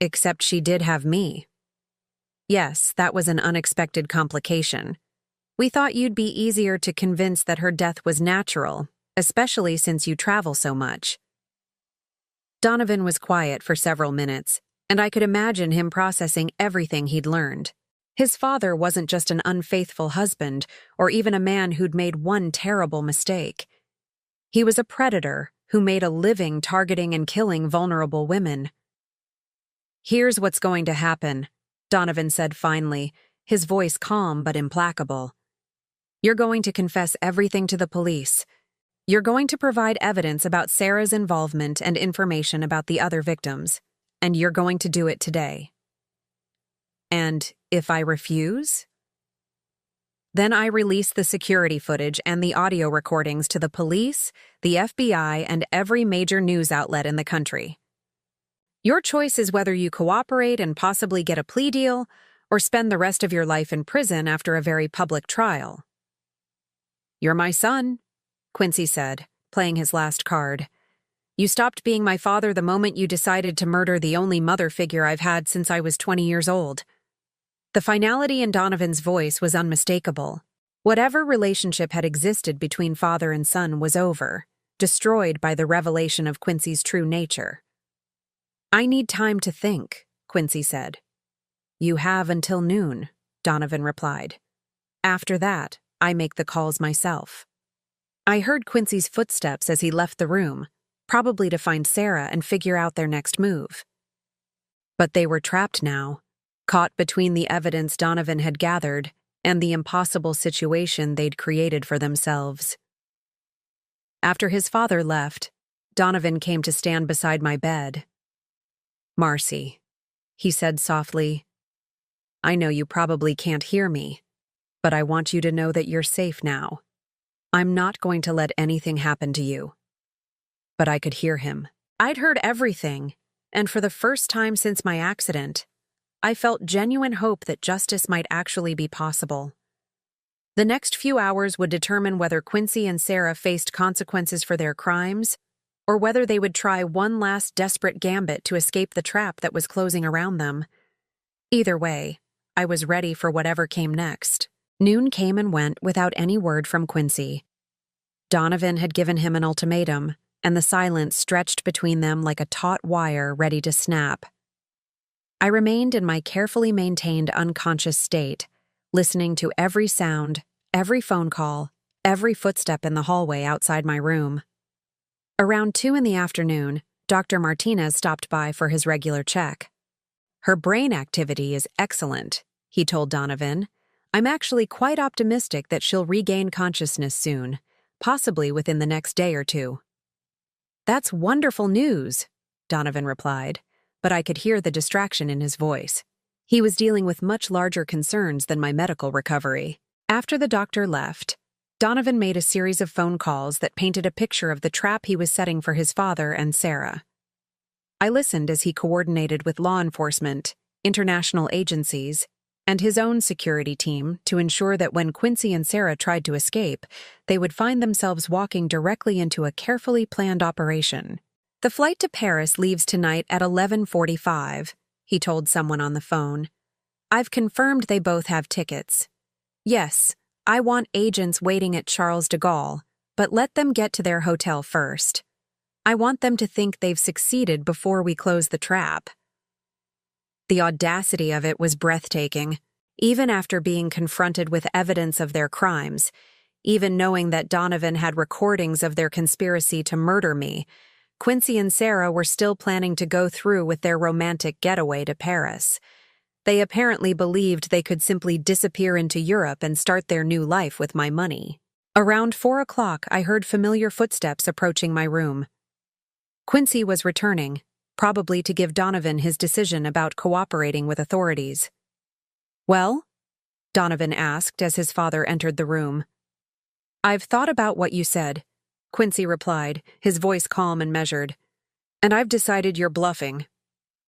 Except she did have me. Yes, that was an unexpected complication. We thought you'd be easier to convince that her death was natural, especially since you travel so much. Donovan was quiet for several minutes, and I could imagine him processing everything he'd learned. His father wasn't just an unfaithful husband or even a man who'd made one terrible mistake. He was a predator who made a living targeting and killing vulnerable women. Here's what's going to happen, Donovan said finally, his voice calm but implacable. You're going to confess everything to the police. You're going to provide evidence about Sarah's involvement and information about the other victims, and you're going to do it today. And if I refuse? Then I release the security footage and the audio recordings to the police, the FBI, and every major news outlet in the country. Your choice is whether you cooperate and possibly get a plea deal, or spend the rest of your life in prison after a very public trial. You're my son, Quincy said, playing his last card. You stopped being my father the moment you decided to murder the only mother figure I've had since I was 20 years old. The finality in Donovan's voice was unmistakable. Whatever relationship had existed between father and son was over, destroyed by the revelation of Quincy's true nature. I need time to think, Quincy said. You have until noon, Donovan replied. After that, I make the calls myself. I heard Quincy's footsteps as he left the room, probably to find Sarah and figure out their next move. But they were trapped now, caught between the evidence Donovan had gathered and the impossible situation they'd created for themselves. After his father left, Donovan came to stand beside my bed. Marcy, he said softly, I know you probably can't hear me, but I want you to know that you're safe now. I'm not going to let anything happen to you. But I could hear him. I'd heard everything, and for the first time since my accident, I felt genuine hope that justice might actually be possible. The next few hours would determine whether Quincy and Sarah faced consequences for their crimes, or whether they would try one last desperate gambit to escape the trap that was closing around them. Either way, I was ready for whatever came next. Noon came and went without any word from Quincy. Donovan had given him an ultimatum, and the silence stretched between them like a taut wire ready to snap. I remained in my carefully maintained unconscious state, listening to every sound, every phone call, every footstep in the hallway outside my room. Around 2 in the afternoon, Dr. Martinez stopped by for his regular check. "Her brain activity is excellent," he told Donovan. "I'm actually quite optimistic that she'll regain consciousness soon, possibly within the next day or two." "That's wonderful news," Donovan replied, but I could hear the distraction in his voice. He was dealing with much larger concerns than my medical recovery. After the doctor left, Donovan made a series of phone calls that painted a picture of the trap he was setting for his father and Sarah. I listened as he coordinated with law enforcement, international agencies, and his own security team to ensure that when Quincy and Sarah tried to escape, they would find themselves walking directly into a carefully planned operation. "The flight to Paris leaves tonight at 11:45, he told someone on the phone. "I've confirmed they both have tickets. Yes, I want agents waiting at Charles de Gaulle, but let them get to their hotel first. I want them to think they've succeeded before we close the trap." The audacity of it was breathtaking, even after being confronted with evidence of their crimes, even knowing that Donovan had recordings of their conspiracy to murder me. Quincy and Sarah were still planning to go through with their romantic getaway to Paris. They apparently believed they could simply disappear into Europe and start their new life with my money. Around 4 o'clock, I heard familiar footsteps approaching my room. Quincy was returning, probably to give Donovan his decision about cooperating with authorities. "Well?" Donovan asked as his father entered the room. "I've thought about what you said," Quincy replied, his voice calm and measured. "And I've decided you're bluffing."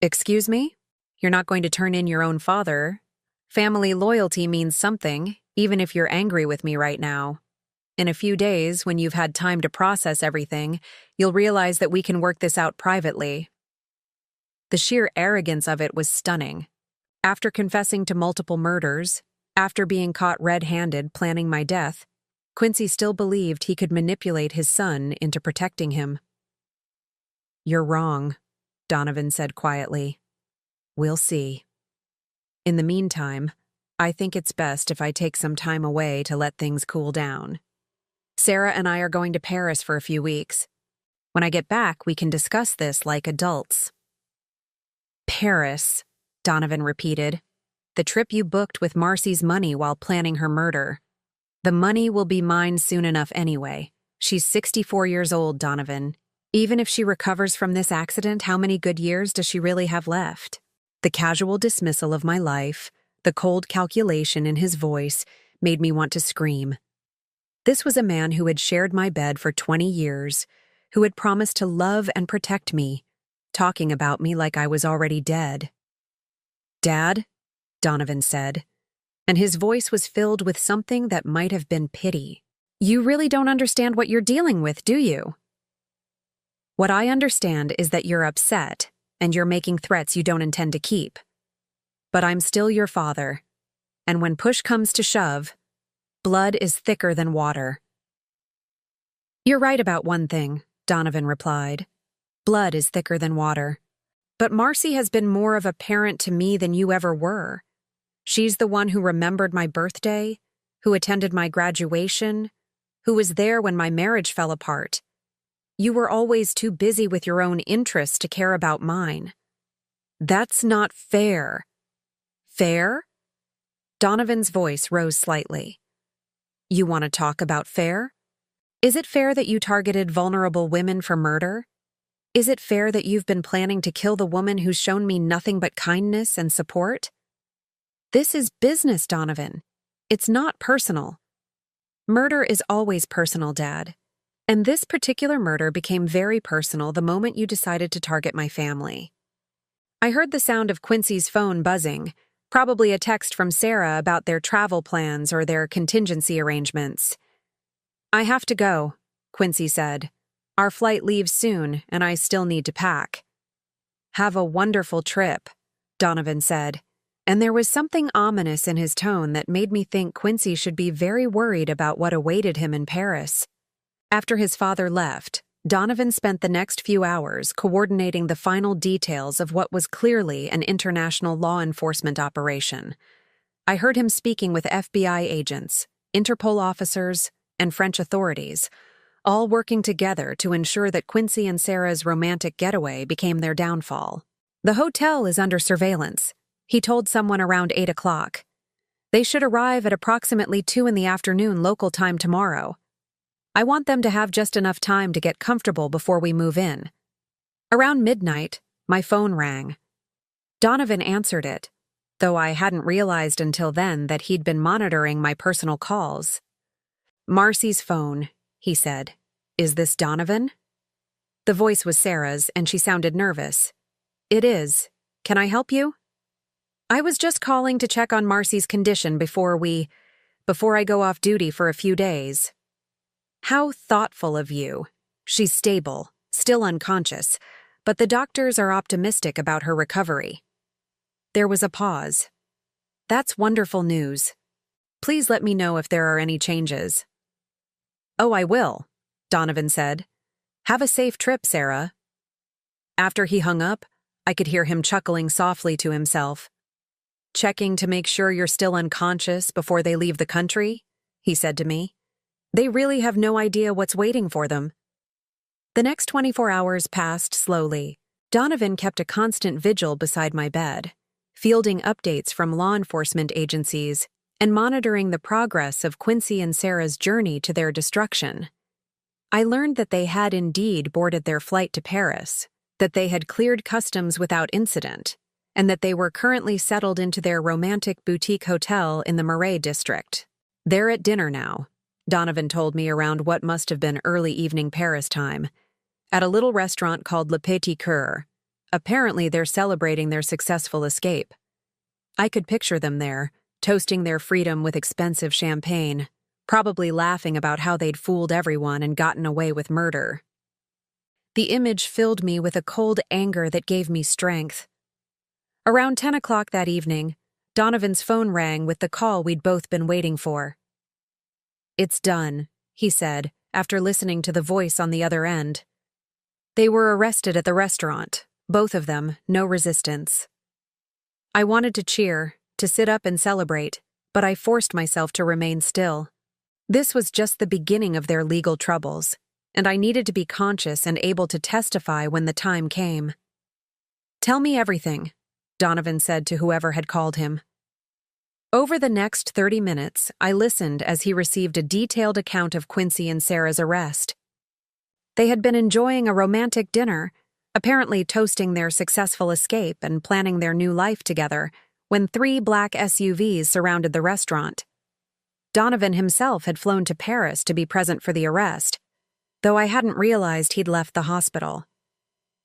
"Excuse me? You're not going to turn in your own father? Family loyalty means something, even if you're angry with me right now. In a few days, when you've had time to process everything, you'll realize that we can work this out privately." The sheer arrogance of it was stunning. After confessing to multiple murders, after being caught red-handed planning my death, Quincy still believed he could manipulate his son into protecting him. "You're wrong," Donovan said quietly. "We'll see. In the meantime, I think it's best if I take some time away to let things cool down. Sarah and I are going to Paris for a few weeks. When I get back, we can discuss this like adults." "Paris," Donovan repeated. "The trip you booked with Marcy's money while planning her murder. The money will be mine soon enough anyway. She's 64 years old, Donovan. Even if she recovers from this accident, how many good years does she really have left?" The casual dismissal of my life, the cold calculation in his voice, made me want to scream. This was a man who had shared my bed for 20 years, who had promised to love and protect me, talking about me like I was already dead. "Dad," Donovan said, and his voice was filled with something that might have been pity. "You really don't understand what you're dealing with, do you?" "What I understand is that you're upset, and you're making threats you don't intend to keep. But I'm still your father, and when push comes to shove, blood is thicker than water." "You're right about one thing," Donovan replied. "Blood is thicker than water. But Marcy has been more of a parent to me than you ever were. She's the one who remembered my birthday, who attended my graduation, who was there when my marriage fell apart. You were always too busy with your own interests to care about mine. That's not fair." "Fair?" Donovan's voice rose slightly. "You want to talk about fair? Is it fair that you targeted vulnerable women for murder? Is it fair that you've been planning to kill the woman who's shown me nothing but kindness and support? This is business, Donovan. It's not personal. Murder is always personal, Dad. And this particular murder became very personal the moment you decided to target my family." I heard the sound of Quincy's phone buzzing, probably a text from Sarah about their travel plans or their contingency arrangements. "I have to go," Quincy said. "Our flight leaves soon, and I still need to pack." "Have a wonderful trip," Donovan said, and there was something ominous in his tone that made me think Quincy should be very worried about what awaited him in Paris. After his father left, Donovan spent the next few hours coordinating the final details of what was clearly an international law enforcement operation. I heard him speaking with FBI agents, Interpol officers, and French authorities, all working together to ensure that Quincy and Sarah's romantic getaway became their downfall. "The hotel is under surveillance," he told someone around 8 o'clock. "They should arrive at approximately 2 in the afternoon local time tomorrow. I want them to have just enough time to get comfortable before we move in." Around midnight, my phone rang. Donovan answered it, though I hadn't realized until then that he'd been monitoring my personal calls. "Marcy's phone," he said. "Is this Donovan?" The voice was Sarah's, and she sounded nervous. "It is. Can I help you?" "I was just calling to check on Marcy's condition before I go off duty for a few days." "How thoughtful of you. She's stable, still unconscious, but the doctors are optimistic about her recovery." There was a pause. "That's wonderful news. Please let me know if there are any changes." "Oh, I will," Donovan said. "Have a safe trip, Sarah." After he hung up, I could hear him chuckling softly to himself. "Checking to make sure you're still unconscious before they leave the country," he said to me. "They really have no idea what's waiting for them." The next 24 hours passed slowly. Donovan kept a constant vigil beside my bed, fielding updates from law enforcement agencies and monitoring the progress of Quincy and Sarah's journey to their destruction. I learned that they had indeed boarded their flight to Paris, that they had cleared customs without incident, and that they were currently settled into their romantic boutique hotel in the Marais district. "They're at dinner now," Donovan told me around what must have been early evening Paris time, at a little restaurant called Le Petit Coeur. Apparently they're celebrating their successful escape. I could picture them there, toasting their freedom with expensive champagne, probably laughing about how they'd fooled everyone and gotten away with murder. The image filled me with a cold anger that gave me strength. Around 10 o'clock that evening, Donovan's phone rang with the call we'd both been waiting for. "It's done," he said, after listening to the voice on the other end. "They were arrested at the restaurant, both of them, no resistance." I wanted to cheer, to sit up and celebrate, but I forced myself to remain still. This was just the beginning of their legal troubles, and I needed to be conscious and able to testify when the time came. "Tell me everything," Donovan said to whoever had called him. Over the next 30 minutes, I listened as he received a detailed account of Quincy and Sarah's arrest. They had been enjoying a romantic dinner, apparently toasting their successful escape and planning their new life together, when 3 black SUVs surrounded the restaurant. Donovan himself had flown to Paris to be present for the arrest, though I hadn't realized he'd left the hospital.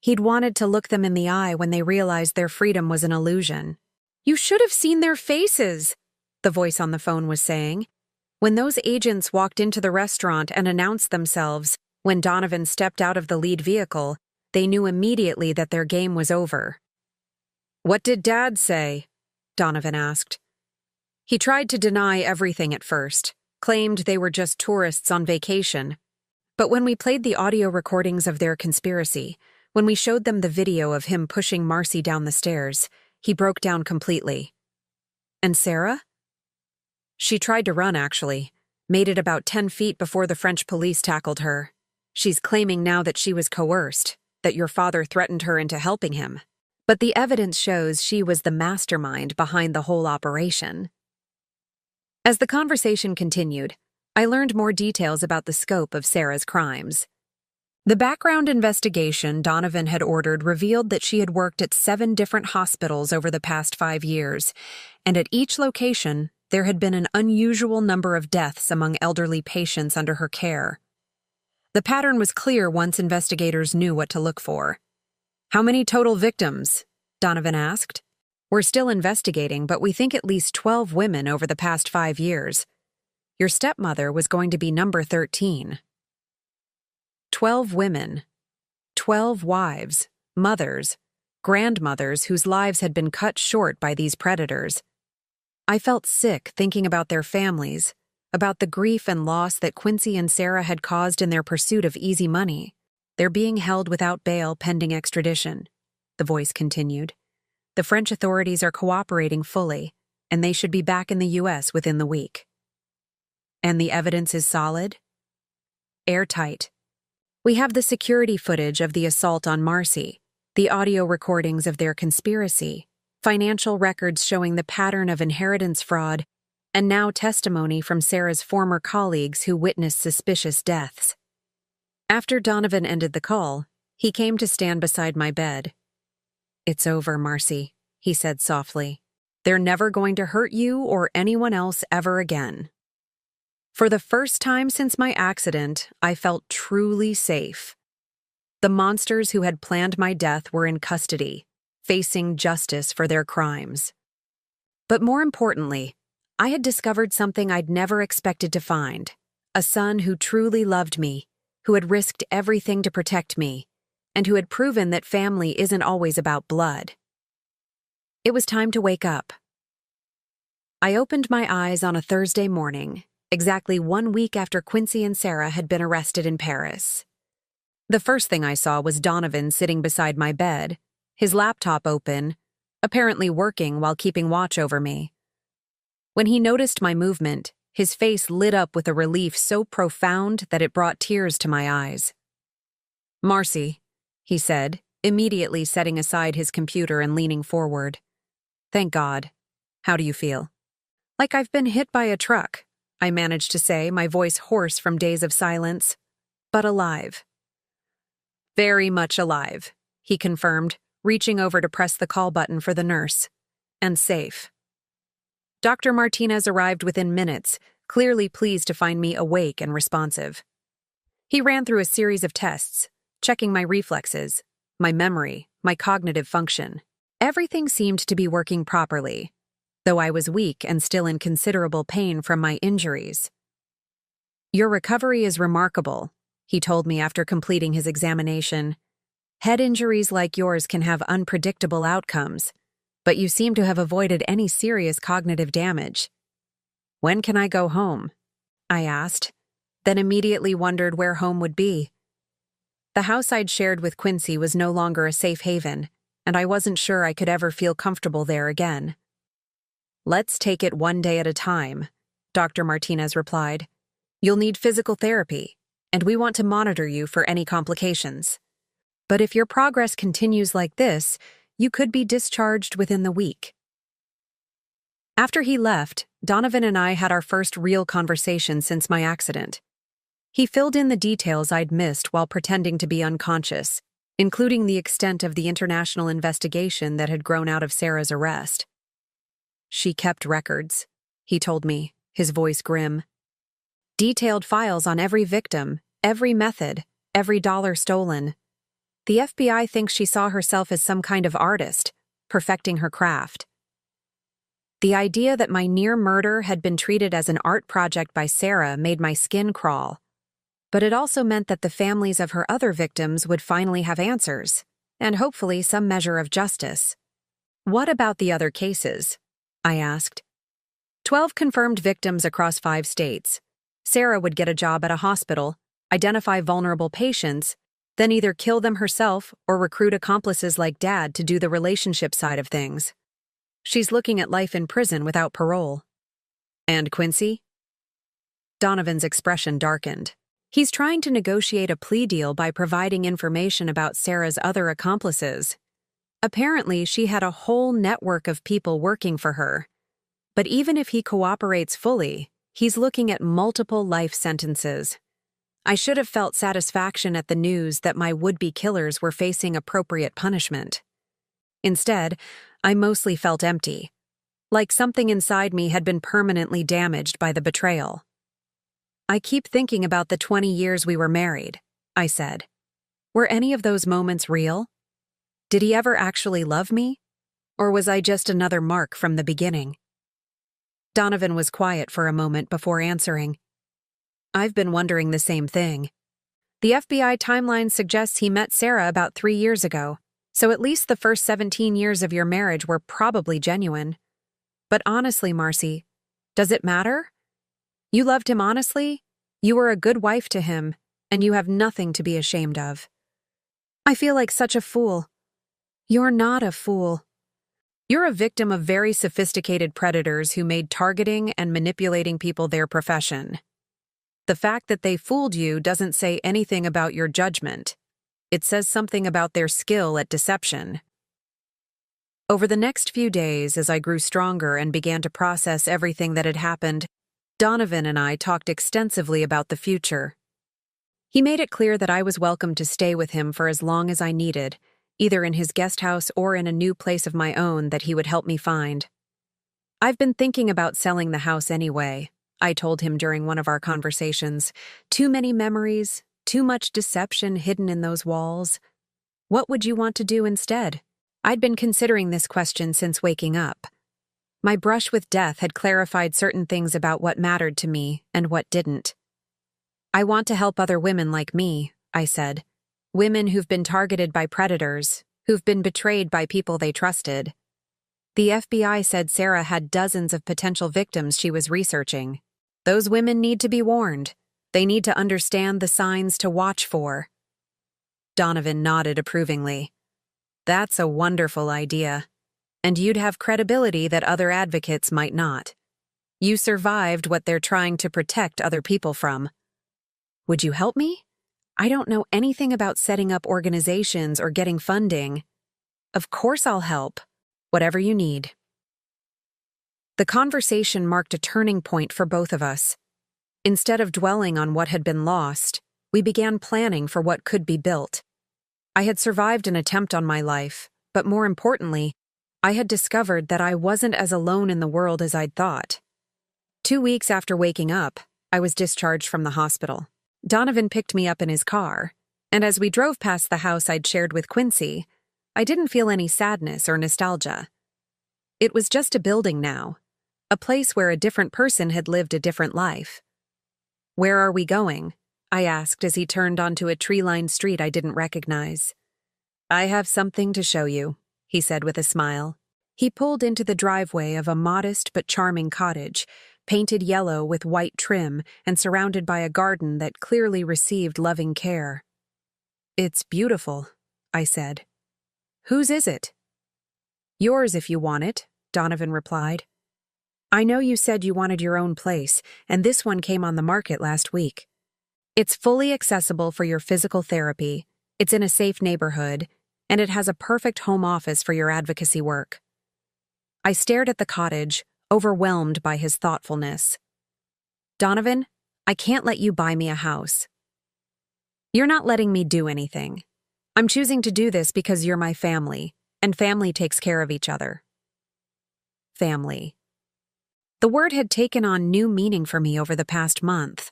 He'd wanted to look them in the eye when they realized their freedom was an illusion. "You should have seen their faces," the voice on the phone was saying. When those agents walked into the restaurant and announced themselves, when Donovan stepped out of the lead vehicle, they knew immediately that their game was over. "What did Dad say?" Donovan asked. He tried to deny everything at first, claimed they were just tourists on vacation. But when we played the audio recordings of their conspiracy, when we showed them the video of him pushing Marcy down the stairs, he broke down completely. "And Sarah?" "She tried to run, actually. Made it about 10 feet before the French police tackled her. She's claiming now that she was coerced, that your father threatened her into helping him. But the evidence shows she was the mastermind behind the whole operation." As the conversation continued, I learned more details about the scope of Sarah's crimes. The background investigation Donovan had ordered revealed that she had worked at 7 different hospitals over the past 5 years, and at each location, there had been an unusual number of deaths among elderly patients under her care. The pattern was clear once investigators knew what to look for. "How many total victims?" Donovan asked. "We're still investigating, but we think at least 12 women over the past 5 years. Your stepmother was going to be number 13. 12 women. 12 wives, mothers, grandmothers whose lives had been cut short by these predators. I felt sick thinking about their families, about the grief and loss that Quincy and Sarah had caused in their pursuit of easy money. They're being held without bail pending extradition, the voice continued. The French authorities are cooperating fully, and they should be back in the U.S. within the week. And the evidence is solid? Airtight. We have the security footage of the assault on Marcy, the audio recordings of their conspiracy, financial records showing the pattern of inheritance fraud, and now testimony from Sarah's former colleagues who witnessed suspicious deaths. After Donovan ended the call, he came to stand beside my bed. "It's over, Marcy," he said softly. "They're never going to hurt you or anyone else ever again." For the first time since my accident, I felt truly safe. The monsters who had planned my death were in custody, facing justice for their crimes. But more importantly, I had discovered something I'd never expected to find: a son who truly loved me, who had risked everything to protect me, and who had proven that family isn't always about blood. It was time to wake up. I opened my eyes on a Thursday morning, exactly 1 week after Quincy and Sarah had been arrested in Paris. The first thing I saw was Donovan sitting beside my bed, his laptop open, apparently working while keeping watch over me. When he noticed my movement, his face lit up with a relief so profound that it brought tears to my eyes. "Marcy," he said, immediately setting aside his computer and leaning forward. "Thank God. How do you feel?" "Like I've been hit by a truck," I managed to say, my voice hoarse from days of silence. "But alive." "Very much alive," he confirmed, reaching over to press the call button for the nurse. "And safe." Dr. Martinez arrived within minutes, clearly pleased to find me awake and responsive. He ran through a series of tests, checking my reflexes, my memory, my cognitive function. Everything seemed to be working properly, though I was weak and still in considerable pain from my injuries. "Your recovery is remarkable," he told me after completing his examination. "Head injuries like yours can have unpredictable outcomes, but you seem to have avoided any serious cognitive damage." "When can I go home?" I asked, then immediately wondered where home would be. The house I'd shared with Quincy was no longer a safe haven, and I wasn't sure I could ever feel comfortable there again. "Let's take it one day at a time," Dr. Martinez replied. "You'll need physical therapy, and we want to monitor you for any complications. But if your progress continues like this, you could be discharged within the week." After he left, Donovan and I had our first real conversation since my accident. He filled in the details I'd missed while pretending to be unconscious, including the extent of the international investigation that had grown out of Sarah's arrest. "She kept records," he told me, his voice grim. "Detailed files on every victim, every method, every dollar stolen. The FBI thinks she saw herself as some kind of artist, perfecting her craft." The idea that my near murder had been treated as an art project by Sarah made my skin crawl. But it also meant that the families of her other victims would finally have answers, and hopefully some measure of justice. "What about the other cases?" I asked. 12 confirmed victims across 5 states. Sarah would get a job at a hospital, identify vulnerable patients, then either kill them herself or recruit accomplices like Dad to do the relationship side of things. She's looking at life in prison without parole. "And Quincy?" Donovan's expression darkened. "He's trying to negotiate a plea deal by providing information about Sarah's other accomplices. Apparently, she had a whole network of people working for her. But even if he cooperates fully, he's looking at multiple life sentences. I should have felt satisfaction at the news that my would-be killers were facing appropriate punishment. Instead, I mostly felt empty, like something inside me had been permanently damaged by the betrayal. "I keep thinking about the 20 years we were married," I said. "Were any of those moments real? Did he ever actually love me? Or was I just another mark from the beginning?" Donovan was quiet for a moment before answering. "I've been wondering the same thing. The FBI timeline suggests he met Sarah about 3 years ago, so at least the first 17 years of your marriage were probably genuine. But honestly, Marcy, does it matter? You loved him honestly, you were a good wife to him, and you have nothing to be ashamed of." I feel like such a fool. You're not a fool. You're a victim of very sophisticated predators who made targeting and manipulating people their profession. The fact that they fooled you doesn't say anything about your judgment. It says something about their skill at deception. Over the next few days, as I grew stronger and began to process everything that had happened, Donovan and I talked extensively about the future. He made it clear that I was welcome to stay with him for as long as I needed, either in his guest house or in a new place of my own that he would help me find. I've been thinking about selling the house anyway, I told him during one of our conversations. Too many memories, too much deception hidden in those walls. What would you want to do instead? I'd been considering this question since waking up. My brush with death had clarified certain things about what mattered to me and what didn't. I want to help other women like me, I said. Women who've been targeted by predators, who've been betrayed by people they trusted. The FBI said Sarah had dozens of potential victims she was researching. Those women need to be warned. They need to understand the signs to watch for. Donovan nodded approvingly. That's a wonderful idea. And you'd have credibility that other advocates might not. You survived what they're trying to protect other people from. Would you help me? I don't know anything about setting up organizations or getting funding. Of course I'll help. Whatever you need. The conversation marked a turning point for both of us. Instead of dwelling on what had been lost, we began planning for what could be built. I had survived an attempt on my life, but more importantly, I had discovered that I wasn't as alone in the world as I'd thought. 2 weeks after waking up, I was discharged from the hospital. Donovan picked me up in his car, and as we drove past the house I'd shared with Quincy, I didn't feel any sadness or nostalgia. It was just a building now, a place where a different person had lived a different life. Where are we going? I asked as he turned onto a tree-lined street I didn't recognize. I have something to show you, he said with a smile. He pulled into the driveway of a modest but charming cottage, painted yellow with white trim and surrounded by a garden that clearly received loving care. It's beautiful, I said. Whose is it? Yours if you want it, Donovan replied. I know you said you wanted your own place, and this one came on the market last week. It's fully accessible for your physical therapy, it's in a safe neighborhood, and it has a perfect home office for your advocacy work. I stared at the cottage, overwhelmed by his thoughtfulness. Donovan, I can't let you buy me a house. You're not letting me do anything. I'm choosing to do this because you're my family, and family takes care of each other. Family. The word had taken on new meaning for me over the past month.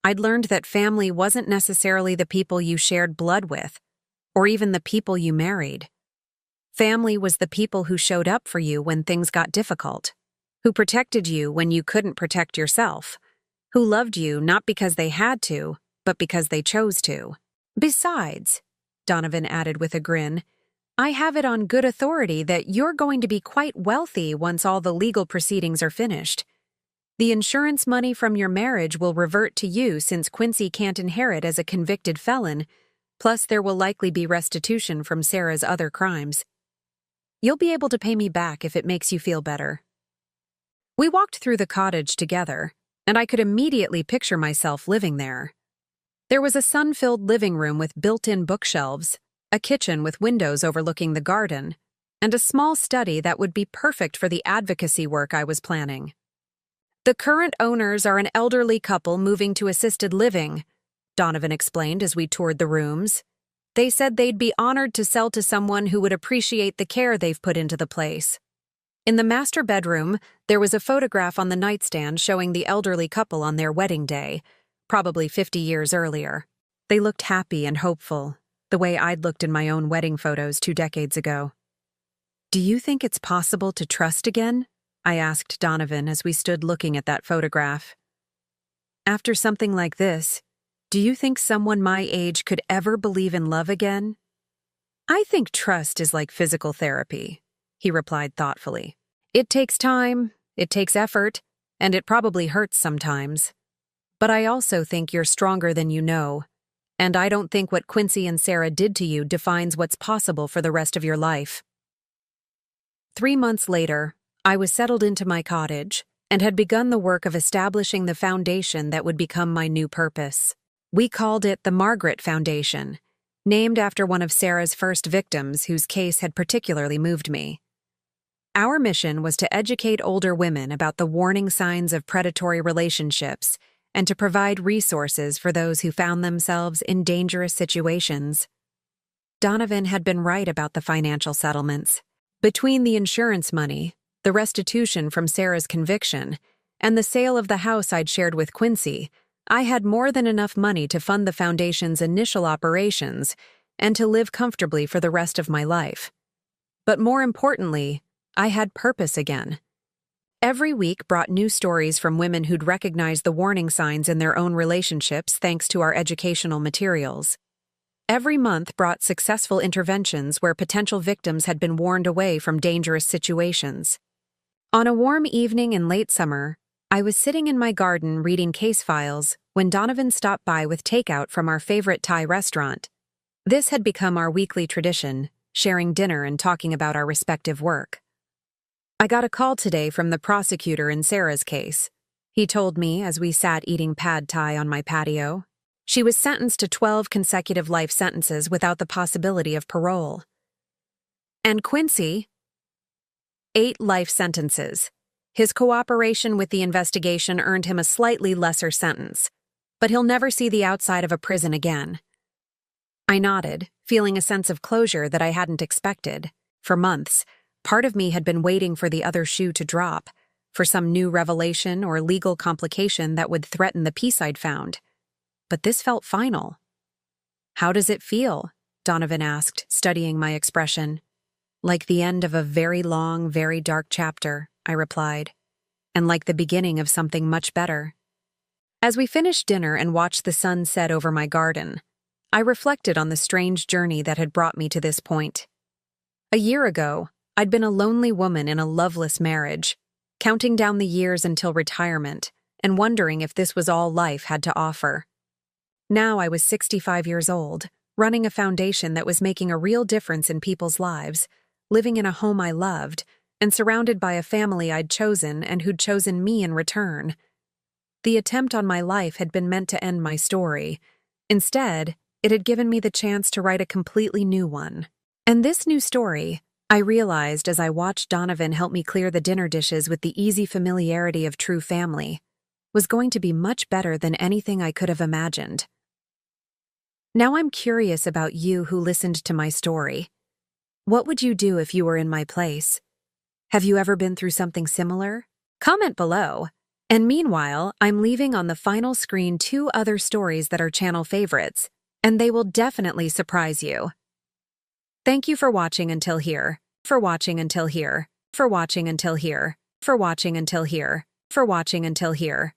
I'd learned that family wasn't necessarily the people you shared blood with, or even the people you married. Family was the people who showed up for you when things got difficult, who protected you when you couldn't protect yourself, who loved you not because they had to, but because they chose to. Besides, Donovan added with a grin, I have it on good authority that you're going to be quite wealthy once all the legal proceedings are finished. The insurance money from your marriage will revert to you since Quincy can't inherit as a convicted felon, plus there will likely be restitution from Sarah's other crimes. You'll be able to pay me back if it makes you feel better. We walked through the cottage together, and I could immediately picture myself living there. There was a sun-filled living room with built-in bookshelves, a kitchen with windows overlooking the garden, and a small study that would be perfect for the advocacy work I was planning. The current owners are an elderly couple moving to assisted living, Donovan explained as we toured the rooms. They said they'd be honored to sell to someone who would appreciate the care they've put into the place. In the master bedroom, there was a photograph on the nightstand showing the elderly couple on their wedding day, probably 50 years earlier. They looked happy and hopeful, the way I'd looked in my own wedding photos 2 decades ago. Do you think it's possible to trust again? I asked Donovan as we stood looking at that photograph. After something like this, do you think someone my age could ever believe in love again? I think trust is like physical therapy, he replied thoughtfully. It takes time, it takes effort, and it probably hurts sometimes. But I also think you're stronger than you know, And I don't think what Quincy and Sarah did to you defines what's possible for the rest of your life. 3 months later, I was settled into my cottage and had begun the work of establishing the foundation that would become my new purpose. We called it the Margaret Foundation, named after one of Sarah's first victims whose case had particularly moved me. Our mission was to educate older women about the warning signs of predatory relationships and to provide resources for those who found themselves in dangerous situations. Donovan had been right about the financial settlements. Between the insurance money, the restitution from Sarah's conviction, and the sale of the house I'd shared with Quincy, I had more than enough money to fund the foundation's initial operations and to live comfortably for the rest of my life. But more importantly, I had purpose again. Every week brought new stories from women who'd recognized the warning signs in their own relationships thanks to our educational materials. Every month brought successful interventions where potential victims had been warned away from dangerous situations. On a warm evening in late summer, I was sitting in my garden reading case files when Donovan stopped by with takeout from our favorite Thai restaurant. This had become our weekly tradition, sharing dinner and talking about our respective work. I got a call today from the prosecutor in Sarah's case. He told me as we sat eating pad thai on my patio. She was sentenced to 12 consecutive life sentences without the possibility of parole. And Quincy? 8 life sentences. His cooperation with the investigation earned him a slightly lesser sentence, but he'll never see the outside of a prison again. I nodded, feeling a sense of closure that I hadn't expected. For months, part of me had been waiting for the other shoe to drop, for some new revelation or legal complication that would threaten the peace I'd found. But this felt final. "How does it feel?" Donovan asked, studying my expression. "Like the end of a very long, very dark chapter," I replied, "and like the beginning of something much better." As we finished dinner and watched the sun set over my garden, I reflected on the strange journey that had brought me to this point. A year ago, I'd been a lonely woman in a loveless marriage, counting down the years until retirement and wondering if this was all life had to offer. Now I was 65 years old, running a foundation that was making a real difference in people's lives, living in a home I loved, and surrounded by a family I'd chosen and who'd chosen me in return. The attempt on my life had been meant to end my story. Instead, it had given me the chance to write a completely new one. And this new story, I realized as I watched Donovan help me clear the dinner dishes with the easy familiarity of true family, was going to be much better than anything I could have imagined. Now I'm curious about you who listened to my story. What would you do if you were in my place? Have you ever been through something similar? Comment below. And meanwhile, I'm leaving on the final screen 2 other stories that are channel favorites, and they will definitely surprise you. Thank you for watching until here. For watching until here. For watching until here. For watching until here. For watching until here.